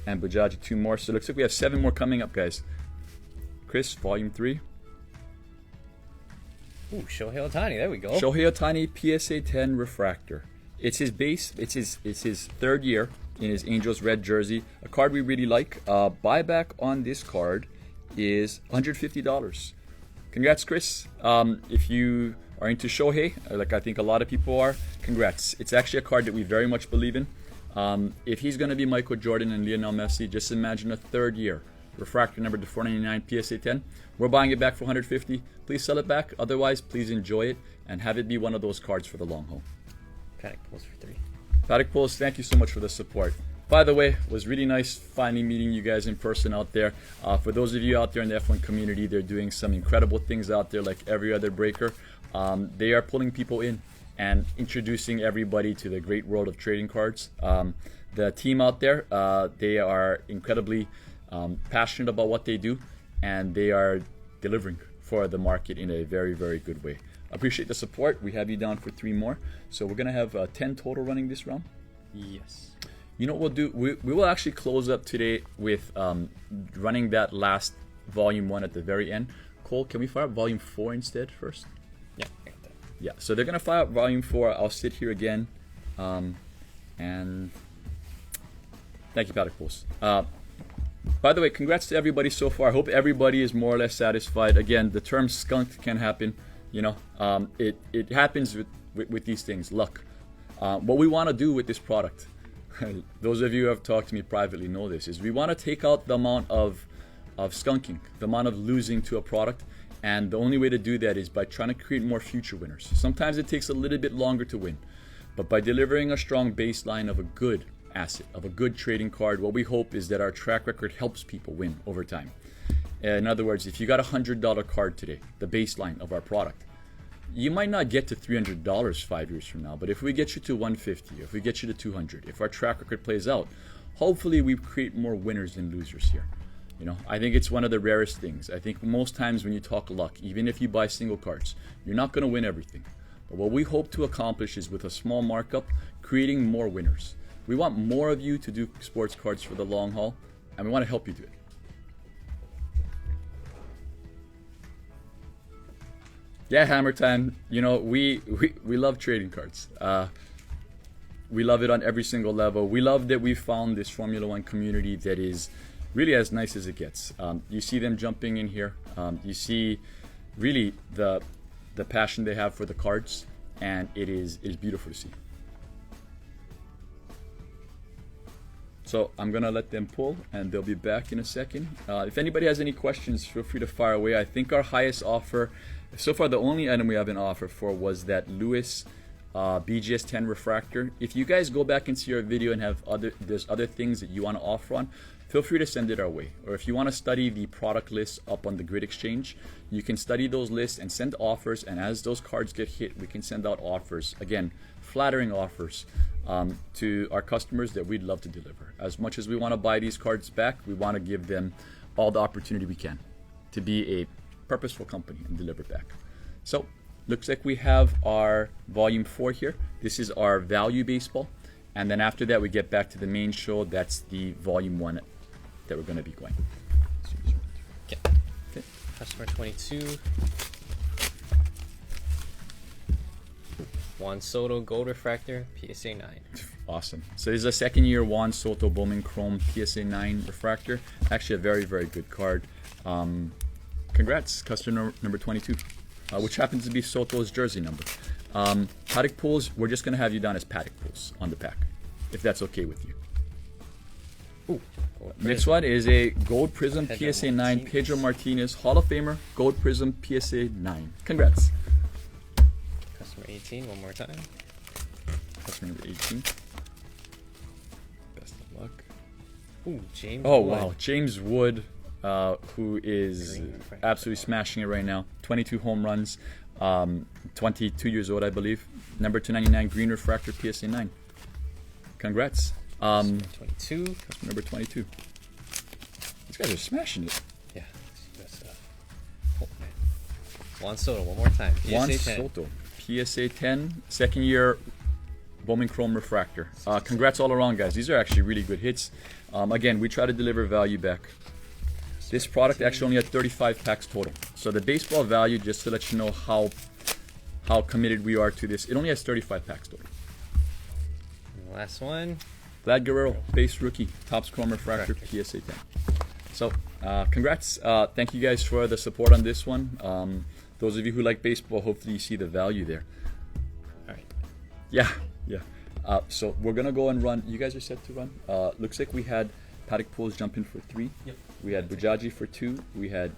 And Bujaji 2 more. So it looks like we have 7 more coming up, guys. Chris, volume 3. Ooh, Shohei Ohtani, there we go. Shohei Ohtani PSA 10 refractor. It's his base. It's his third year in his Angels red jersey. A card we really like. Buyback on this card is $150. Congrats, Chris. If you are into Shohei, like I think a lot of people are, congrats. It's actually a card that we very much believe in. If he's going to be Michael Jordan and Lionel Messi, just imagine a third year. Refractor number to 499 PSA 10. We're buying it back for 150. Please sell it back. Otherwise, please enjoy it and have it be one of those cards for the long haul. Paddock pulls for 3. Paddock Pulls, thank you so much for the support. By the way, it was really nice finally meeting you guys in person out there. For those of you out there in the F1 community, they're doing some incredible things out there like every other breaker. They are pulling people in and introducing everybody to the great world of trading cards. The team out there, they are incredibly passionate about what they do, and they are delivering for the market in a very, very good way. Appreciate the support. We have you down for 3 more. So we're going to have 10 total running this round. Yes. You know what we'll do? We will actually close up today with running that last volume 1 at the very end. Cole, can we fire up volume 4 instead first? Yeah, I got that. Yeah, so they're going to fire up volume 4. I'll sit here again. And thank you, Paddock Pulse. By the way, congrats to everybody so far. I hope everybody is more or less satisfied. Again, the term skunked can happen. You know, it happens with these things, luck. What we want to do with this product, those of you who have talked to me privately know this, is we want to take out the amount of skunking, the amount of losing to a product. And the only way to do that is by trying to create more future winners. Sometimes it takes a little bit longer to win. But by delivering a strong baseline of a good asset, of a good trading card, what we hope is that our track record helps people win over time. In other words, if you got a $100 card today, the baseline of our product, you might not get to $300 5 years from now, but if we get you to 150, if we get you to 200, if our track record plays out, hopefully we create more winners than losers here. You know, I think it's one of the rarest things. I think most times when you talk luck, even if you buy single cards, you're not going to win everything. But what we hope to accomplish is with a small markup, creating more winners. We want more of you to do sports cards for the long haul, and we want to help you do it. Yeah, Hammer Time. You know, we love trading cards. We love it on every single level. We love that we found this Formula One community that is really as nice as it gets. You see them jumping in here. You see really the passion they have for the cards, and it is beautiful to see. So I'm gonna let them pull, and they'll be back in a second. If anybody has any questions, feel free to fire away. I think our highest offer, so far the only item we have an offer for was that Lewis BGS 10 refractor. If you guys go back and see our video and have there's other things that you want to offer on, feel free to send it our way. Or if you want to study the product lists up on the Grid Exchange, you can study those lists and send offers, and as those cards get hit, we can send out offers. Again, flattering offers to our customers that we'd love to deliver. As much as we want to buy these cards back, we want to give them all the opportunity we can to be a purposeful company and deliver back. So, looks like we have our volume 4 here. This is our value baseball. And then after that, we get back to the main show. That's the volume 1 that we're going to be going. Okay. Customer 22. Juan Soto Gold Refractor PSA 9. Awesome. So this is a second year Juan Soto Bowman Chrome PSA 9 refractor. Actually a very, very good card. Congrats, customer number 22, which happens to be Soto's jersey number. Paddock Pulls, we're just going to have you down as Paddock Pulls on the pack, if that's okay with you. Ooh. Next one is a Gold Prism PSA 9 Pedro Martinez Hall of Famer Gold Prism PSA 9. Congrats. Customer 18, one more time. Customer number 18. Best of luck. Ooh, James Oh, Wood. wow. James Wood, who is absolutely smashing it right now. 22 home runs, 22 years old, I believe. Number 299 Green Refractor PSA 9. Congrats. 22. Customer number 22. These guys are smashing it. Yeah. That's, oh, man. Juan Soto, one more time. PSA Juan 10. Soto, PSA 10, second year Bowman Chrome Refractor. Congrats all around, guys. These are actually really good hits. Again, we try to deliver value back. This product actually only had 35 packs total. So the baseball value, just to let you know how committed we are to this, it only has 35 packs total. And the last one. Vlad Guerrero, base rookie, Topps Chrome Refractor, PSA 10. So, congrats. Thank you guys for the support on this one. Those of you who like baseball, hopefully you see the value there. All right. Yeah. So we're going to go and run. You guys are set to run. Looks like we had Paddock Pools jump in for 3. Yep. We had Bujaji for 2. We had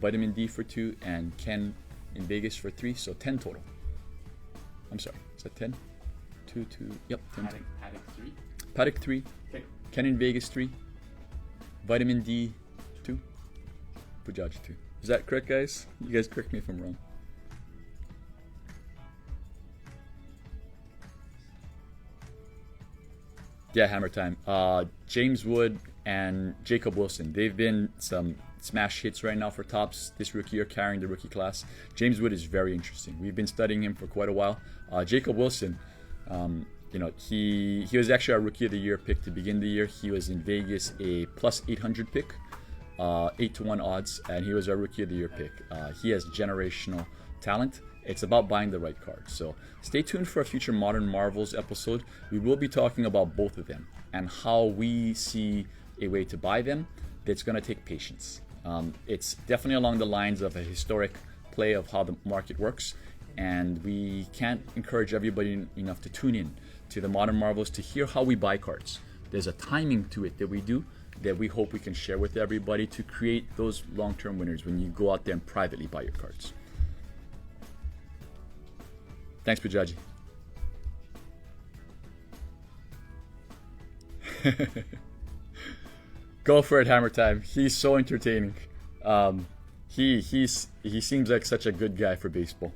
Vitamin D for 2. And Ken in Vegas for 3. So 10 total. I'm sorry. Is that 10? 2, 2. Yep. 10. Paddock 3. Paddock 3. Okay. Ken in Vegas 3. Vitamin D 2. Bujaji 2. Is that correct, guys? You guys correct me if I'm wrong. Yeah, hammer time. James Wood and Jacob Wilson. They've been some smash hits right now for Topps this rookie year, carrying the rookie class. James Wood is very interesting. We've been studying him for quite a while. Jacob Wilson, he was actually our rookie of the year pick to begin the year. He was in Vegas a plus 800 pick, 8-1 odds, and he was our rookie of the year pick. He has generational talent. It's about buying the right card. So stay tuned for a future Modern Marvels episode. We will be talking about both of them and how we see a way to buy them that's going to take patience. It's definitely along the lines of a historic play of how the market works, and we can't encourage everybody enough to tune in to the Modern Marvels to hear how we buy cards. There's a timing to it that we do that we hope we can share with everybody to create those long-term winners when you go out there and privately buy your cards. Thanks, Pujaji. Go for it, Hammer Time. He's so entertaining. He seems like such a good guy for baseball.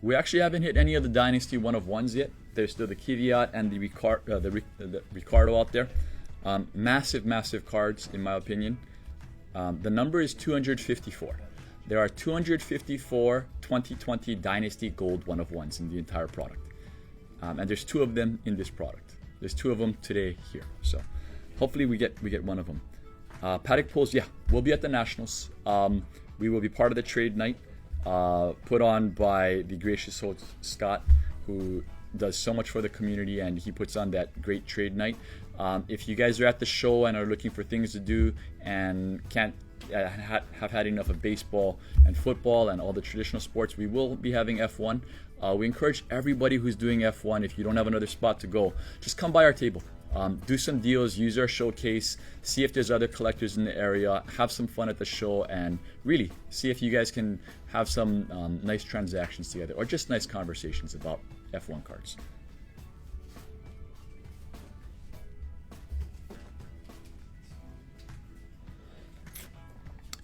We actually haven't hit any of the Dynasty 1-of-1s yet. There's still the Kvyat and the Ricardo out there. Massive cards, in my opinion. The number is 254. There are 254 2020 Dynasty Gold 1-of-1s in the entire product. And there's 2 of them in this product. There's 2 of them today here. So hopefully we get one of them. Paddock Pools, yeah, we'll be at the Nationals. We will be part of the trade night put on by the gracious host Scott, who does so much for the community, and he puts on that great trade night. If you guys are at the show and are looking for things to do and can't have had enough of baseball and football and all the traditional sports, we will be having F1. We encourage everybody who's doing F1, if you don't have another spot to go, just come by our table. Do some deals, use our showcase, see if there's other collectors in the area, have some fun at the show, and really see if you guys can have some nice transactions together or just nice conversations about F1 cards.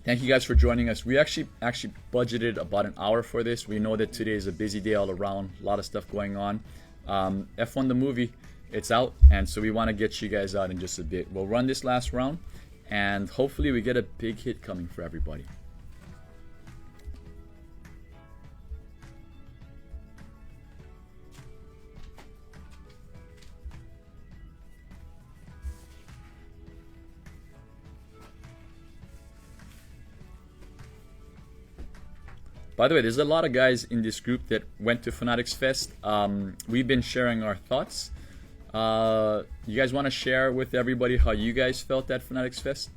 Thank you guys for joining us. We actually budgeted about an hour for this. We know that today is a busy day all around, a lot of stuff going on. F1 the movie, it's out, and so we want to get you guys out in just a bit. We'll run this last round, and hopefully we get a big hit coming for everybody. By the way, there's a lot of guys in this group that went to Fanatics Fest. We've been sharing our thoughts. You guys want to share with everybody how you guys felt at Fanatics Fest?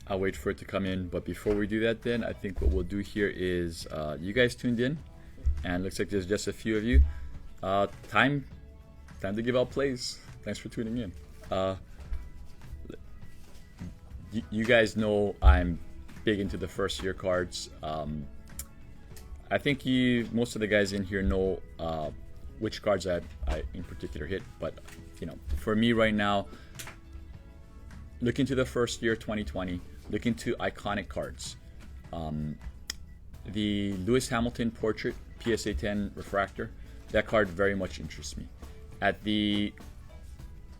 I'll wait for it to come in. But before we do that, then I think what we'll do here is you guys tuned in, and looks like there's just a few of you. Time to give out plays. Thanks for tuning in. You guys know I'm big into the first year cards. I think most of the guys in here know which cards I in particular hit, but for me right now, looking to the first year 2020, looking to iconic cards. The Lewis Hamilton portrait PSA 10 refractor, that card very much interests me. At the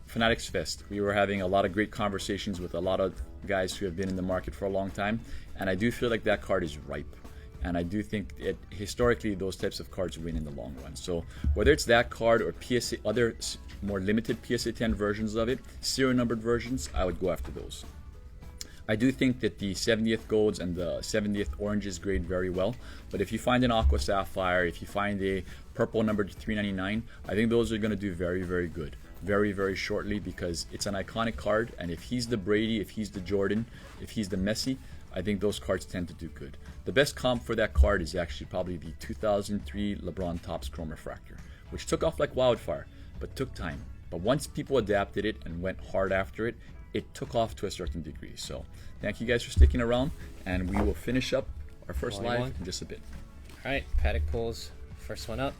Fanatics Fest, we were having a lot of great conversations with a lot of guys who have been in the market for a long time, and I do feel like that card is ripe. And I do think historically those types of cards win in the long run. So whether it's that card or other more limited PSA 10 versions of it, serial numbered versions, I would go after those. I do think that the 70th golds and the 70th oranges grade very well. But if you find an aqua sapphire, if you find a purple numbered 399, I think those are going to do very, very good. Very, very shortly, because it's an iconic card. And if he's the Brady, if he's the Jordan, if he's the Messi, I think those cards tend to do good. The best comp for that card is actually probably the 2003 LeBron Topps Chrome Refractor, which took off like wildfire, but took time. But once people adapted it and went hard after it, it took off to a certain degree. So thank you guys for sticking around, and we will finish up our first live in just a bit. All right, Paddock pulls first one up.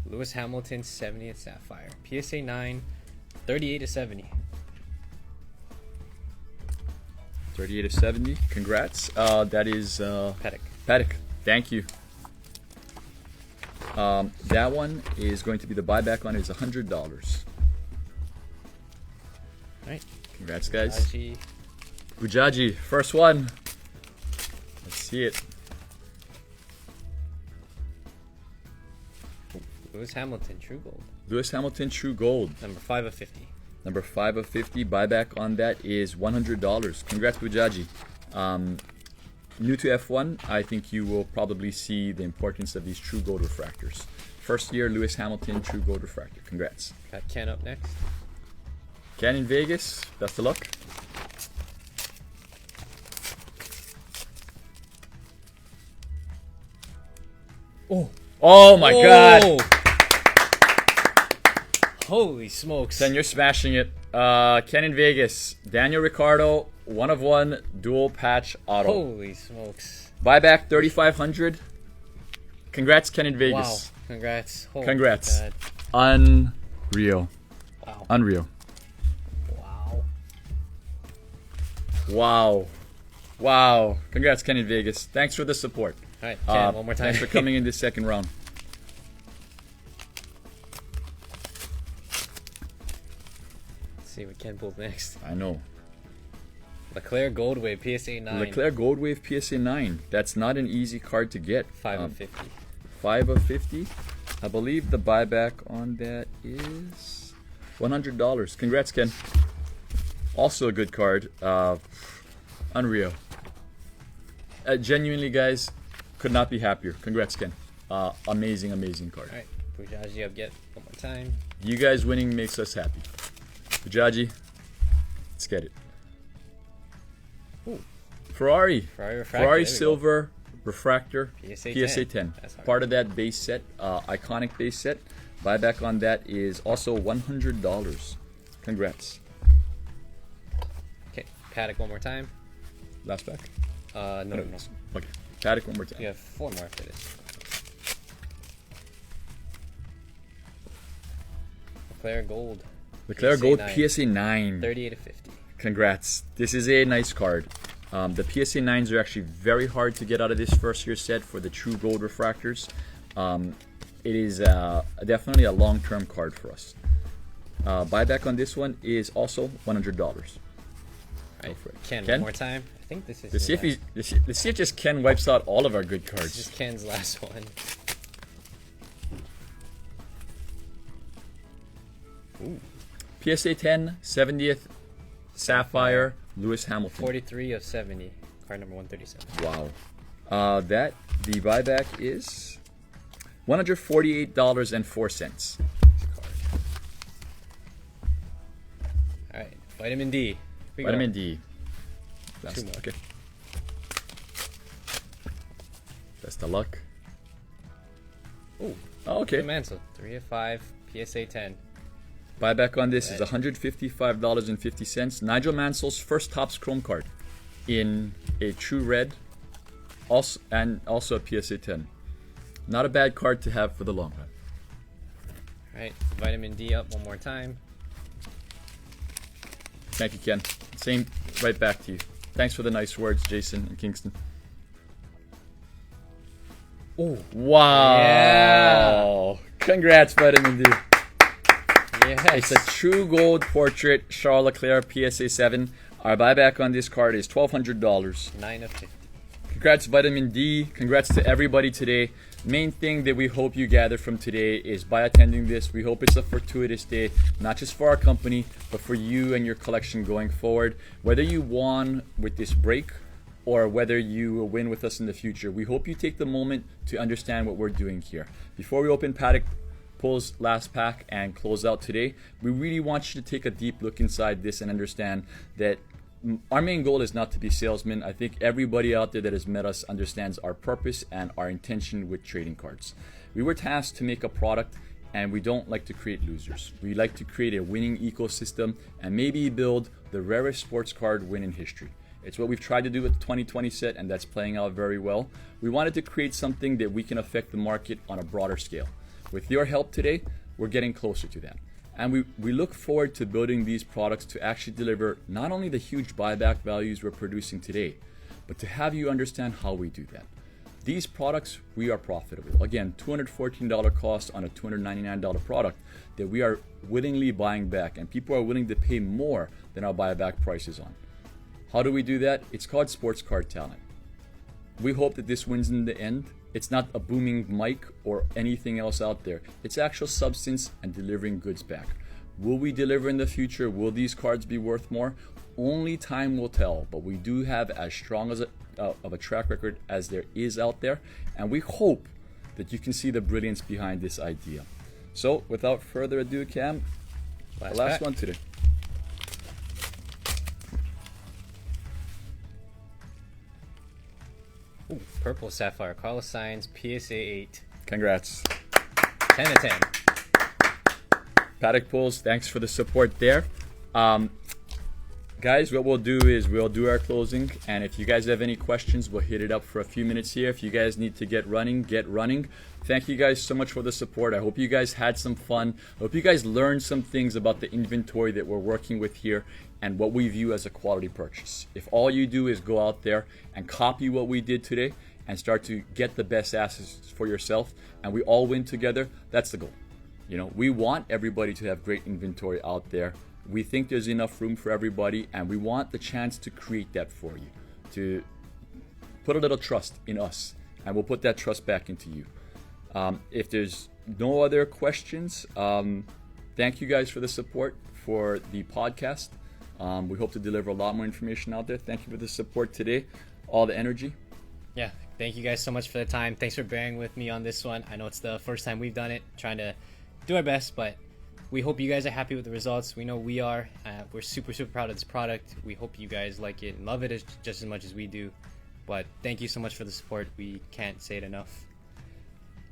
Lewis Hamilton 70th Sapphire. PSA 9, 38/70. 38/70. Congrats. That is Paddock. Paddock. Thank you. That one is going to be the buyback on it is $100. All right. Congrats, guys. Haji. Bujaji, first one. Let's see it. Lewis Hamilton, True Gold. Lewis Hamilton True Gold. Number 5 of 50. Number 5 of 50. Buyback on that is $100. Congrats, Bujaji. New to F1, I think you will probably see the importance of these True Gold refractors. First year Lewis Hamilton True Gold refractor. Congrats. Got Ken up next. Ken in Vegas. Best of luck. Oh my God. Holy smokes. Then you're smashing it. Ken in Vegas. Daniel Ricciardo, 1 of 1, dual patch auto. Holy smokes. Buyback 3,500. Congrats, Ken in Vegas. Wow. Congrats. Holy Congrats. God. Unreal. Wow. Unreal. Wow. Wow. Wow. Congrats, Ken in Vegas. Thanks for the support. All right, Ken, one more time. Thanks for coming in this second round. Let's see what Ken pulls next. I know. Leclerc Gold Wave PSA 9. Leclerc Gold Wave PSA 9. That's not an easy card to get. 5 of 50. 5 of 50. I believe the buyback on that is $100. Congrats, Ken. Also a good card. Unreal. Genuinely, guys, could not be happier. Congrats, Ken. Amazing, amazing card. All right, Bujaji up yet one more time. You guys winning makes us happy. Bujaji, let's get it. Ooh. Ferrari. Refractor. Silver Refractor PSA 10. That's hard. Part of that base set, iconic base set. Buyback on that is also $100. Congrats. Okay, Paddock one more time. Last back. No. Okay. Paddock one more time. You have 4 more after this. Leclerc Gold. Leclerc Gold 9. PSA 9. 38 of 50. Congrats. This is a nice card. The PSA 9s are actually very hard to get out of this first year set for the True Gold refractors. It is definitely a long-term card for us. Buyback on this one is also $100. Right. Ken, Ken, one more time. I think this is. Let's see if just Ken wipes out all of our good cards. This is Ken's last one. Ooh. PSA 10, 70th Sapphire, Lewis Hamilton. 43 of 70. Card number 137. Wow. That The buyback is $148.04. All right, vitamin D. Here we Vitamin go. D. That's, Two more. okay. Best of luck. Ooh, Okay. Mansell, 3 of 5, PSA 10. Buyback on this is Red. $155.50. Nigel Mansell's first Topps Chrome card in a true red, also a PSA 10. Not a bad card to have for the long run. All right, vitamin D up one more time. Thank you, Ken. Same, right back to you. Thanks for the nice words, Jason and Kingston. Oh, Wow! Yeah. Congrats, Vitamin D. yes. It's a true gold portrait, Charles Leclerc, PSA 7. Our buyback on this card is $1,200. 9 of 50. Congrats, Vitamin D. Congrats to everybody today. Main thing that we hope you gather from today is by attending this, we hope it's a fortuitous day, not just for our company, but for you and your collection going forward. Whether you won with this break or whether you will win with us in the future, we hope you take the moment to understand what we're doing here. Before we open Paddock Pull's last pack and close out today, we really want you to take a deep look inside this and understand that our main goal is not to be salesmen. I think everybody out there that has met us understands our purpose and our intention with trading cards. We were tasked to make a product, and we don't like to create losers. We like to create a winning ecosystem and maybe build the rarest sports card win in history. It's what we've tried to do with the 2020 set, and that's playing out very well. We wanted to create something that we can affect the market on a broader scale. With your help today, we're getting closer to that. And we look forward to building these products to actually deliver not only the huge buyback values we're producing today, but to have you understand how we do that. These products, we are profitable. Again, $214 cost on a $299 product that we are willingly buying back, and people are willing to pay more than our buyback prices on. How do we do that? It's called sports card talent. We hope that this wins in the end. It's not a booming mic or anything else out there. It's actual substance and delivering goods back. Will we deliver in the future? Will these cards be worth more? Only time will tell, but we do have as strong as of a track record as there is out there, and we hope that you can see the brilliance behind this idea. So without further ado, Cam, the last one today. Ooh, purple sapphire, Carlos Sainz, PSA 8. Congrats. 10 of 10. Paddock Pulls, thanks for the support there. Guys, what we'll do is we'll do our closing, and if you guys have any questions, we'll hit it up for a few minutes here. If you guys need to get running, get running. Thank you guys so much for the support. I hope you guys had some fun. I hope you guys learned some things about the inventory that we're working with here and what we view as a quality purchase. If all you do is go out there and copy what we did today and start to get the best assets for yourself, and we all win together, that's the goal. You know, we want everybody to have great inventory out there. We think there's enough room for everybody, and we want the chance to create that for you, to put a little trust in us, and we'll put that trust back into you. If there's no other questions, thank you guys for the support for the podcast. We hope to deliver a lot more information out there. Thank you for the support today, all the energy. Yeah, thank you guys so much for the time. Thanks for bearing with me on this one. I know it's the first time we've done it, trying to do our best, but we hope you guys are happy with the results. We know we are. We're super, super proud of this product. We hope you guys like it and love it just as much as we do. But thank you so much for the support. We can't say it enough.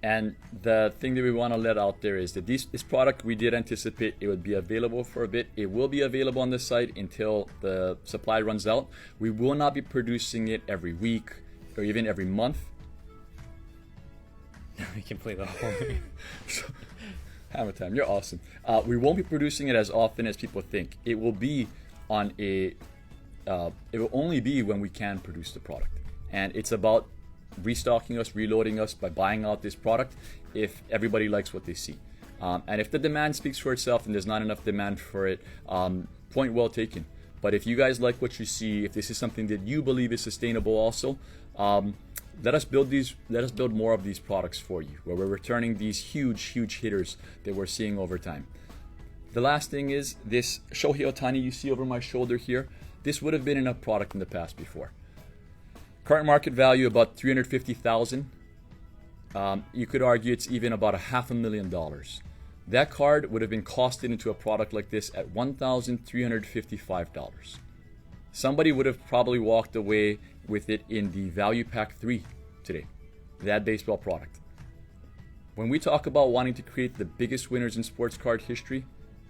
And the thing that we want to let out there is that this product, we did anticipate it would be available for a bit. It will be available on the site until the supply runs out. We will not be producing it every week or even every month. We can play the whole Hammer time, you're awesome. We won't be producing it as often as people think. It will be on a. It will only be when we can produce the product, and it's about restocking us, reloading us by buying out this product. If everybody likes what they see, and if the demand speaks for itself and there's not enough demand for it, point well taken. But if you guys like what you see, if this is something that you believe is sustainable, also. Let us build more of these products for you, where we're returning these huge hitters that we're seeing over time. The last thing is this Shohei Ohtani you see over my shoulder here. This would have been in a product in the past before. Current market value about $350,000. You could argue it's even about $500,000. That card would have been costed into a product like this at $1,355. Somebody would have probably walked away with it in the Value Pack 3 today. That baseball product. When we talk about wanting to create the biggest winners in sports card history,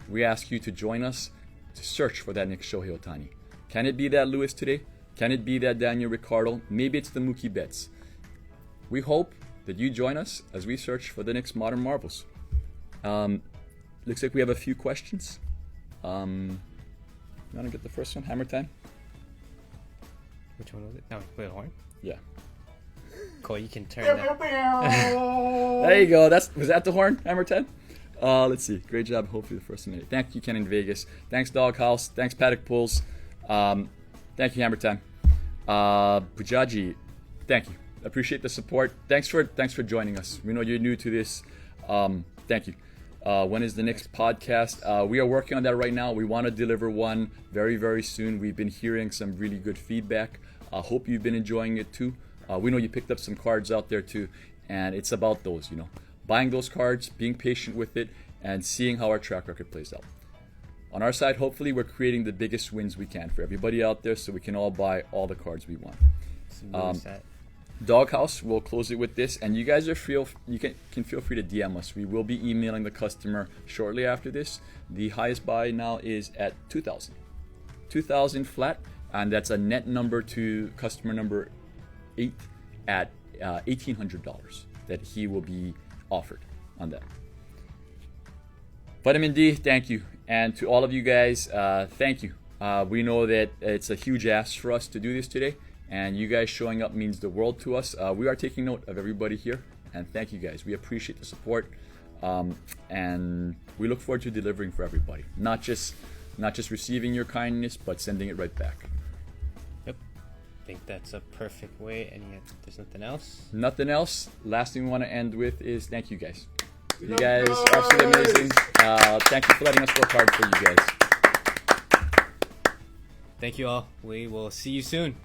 we ask you to join us to search for that next Shohei Ohtani. Can it be that Lewis today? Can it be that Daniel Ricciardo? Maybe it's the Mookie Betts. We hope that you join us as we search for the next modern marvels. Looks like we have a few questions. You want to get the first one? Hammer time? Which one was it? No, play the horn. Yeah. Cool, you can turn that. There you go. Was that the horn? Hammer 10? Let's see. Great job. Hopefully the first minute. Thank you, Ken in Vegas. Thanks, Doghouse. Thanks, Paddock Pools. Thank you, Hammer 10. Bujaji, thank you. Appreciate the support. Thanks for joining us. We know you're new to this. Thank you. When is the next podcast? We are working on that right now. We want to deliver one very, very soon. We've been hearing some really good feedback. Hope you've been enjoying it too. We know you picked up some cards out there too, and it's about those, buying those cards, being patient with it, and seeing how our track record plays out. On our side, hopefully, we're creating the biggest wins we can for everybody out there, so we can all buy all the cards we want. Doghouse, we'll close it with this, and you guys can feel free to DM us. We will be emailing the customer shortly after this. The highest buy now is at $2,000 flat, and that's a net number to customer number 8 at $1,800 that he will be offered on that. Vitamin D, thank you, and to all of you guys, thank you. We know that it's a huge ask for us to do this today. And you guys showing up means the world to us. We are taking note of everybody here, and thank you guys. We appreciate the support, and we look forward to delivering for everybody. Not just receiving your kindness, but sending it right back. Yep, I think that's a perfect way. And yet, there's nothing else. Nothing else. Last thing we want to end with is thank you guys. You guys are absolutely amazing. Thank you for letting us work hard for you guys. Thank you all. We will see you soon.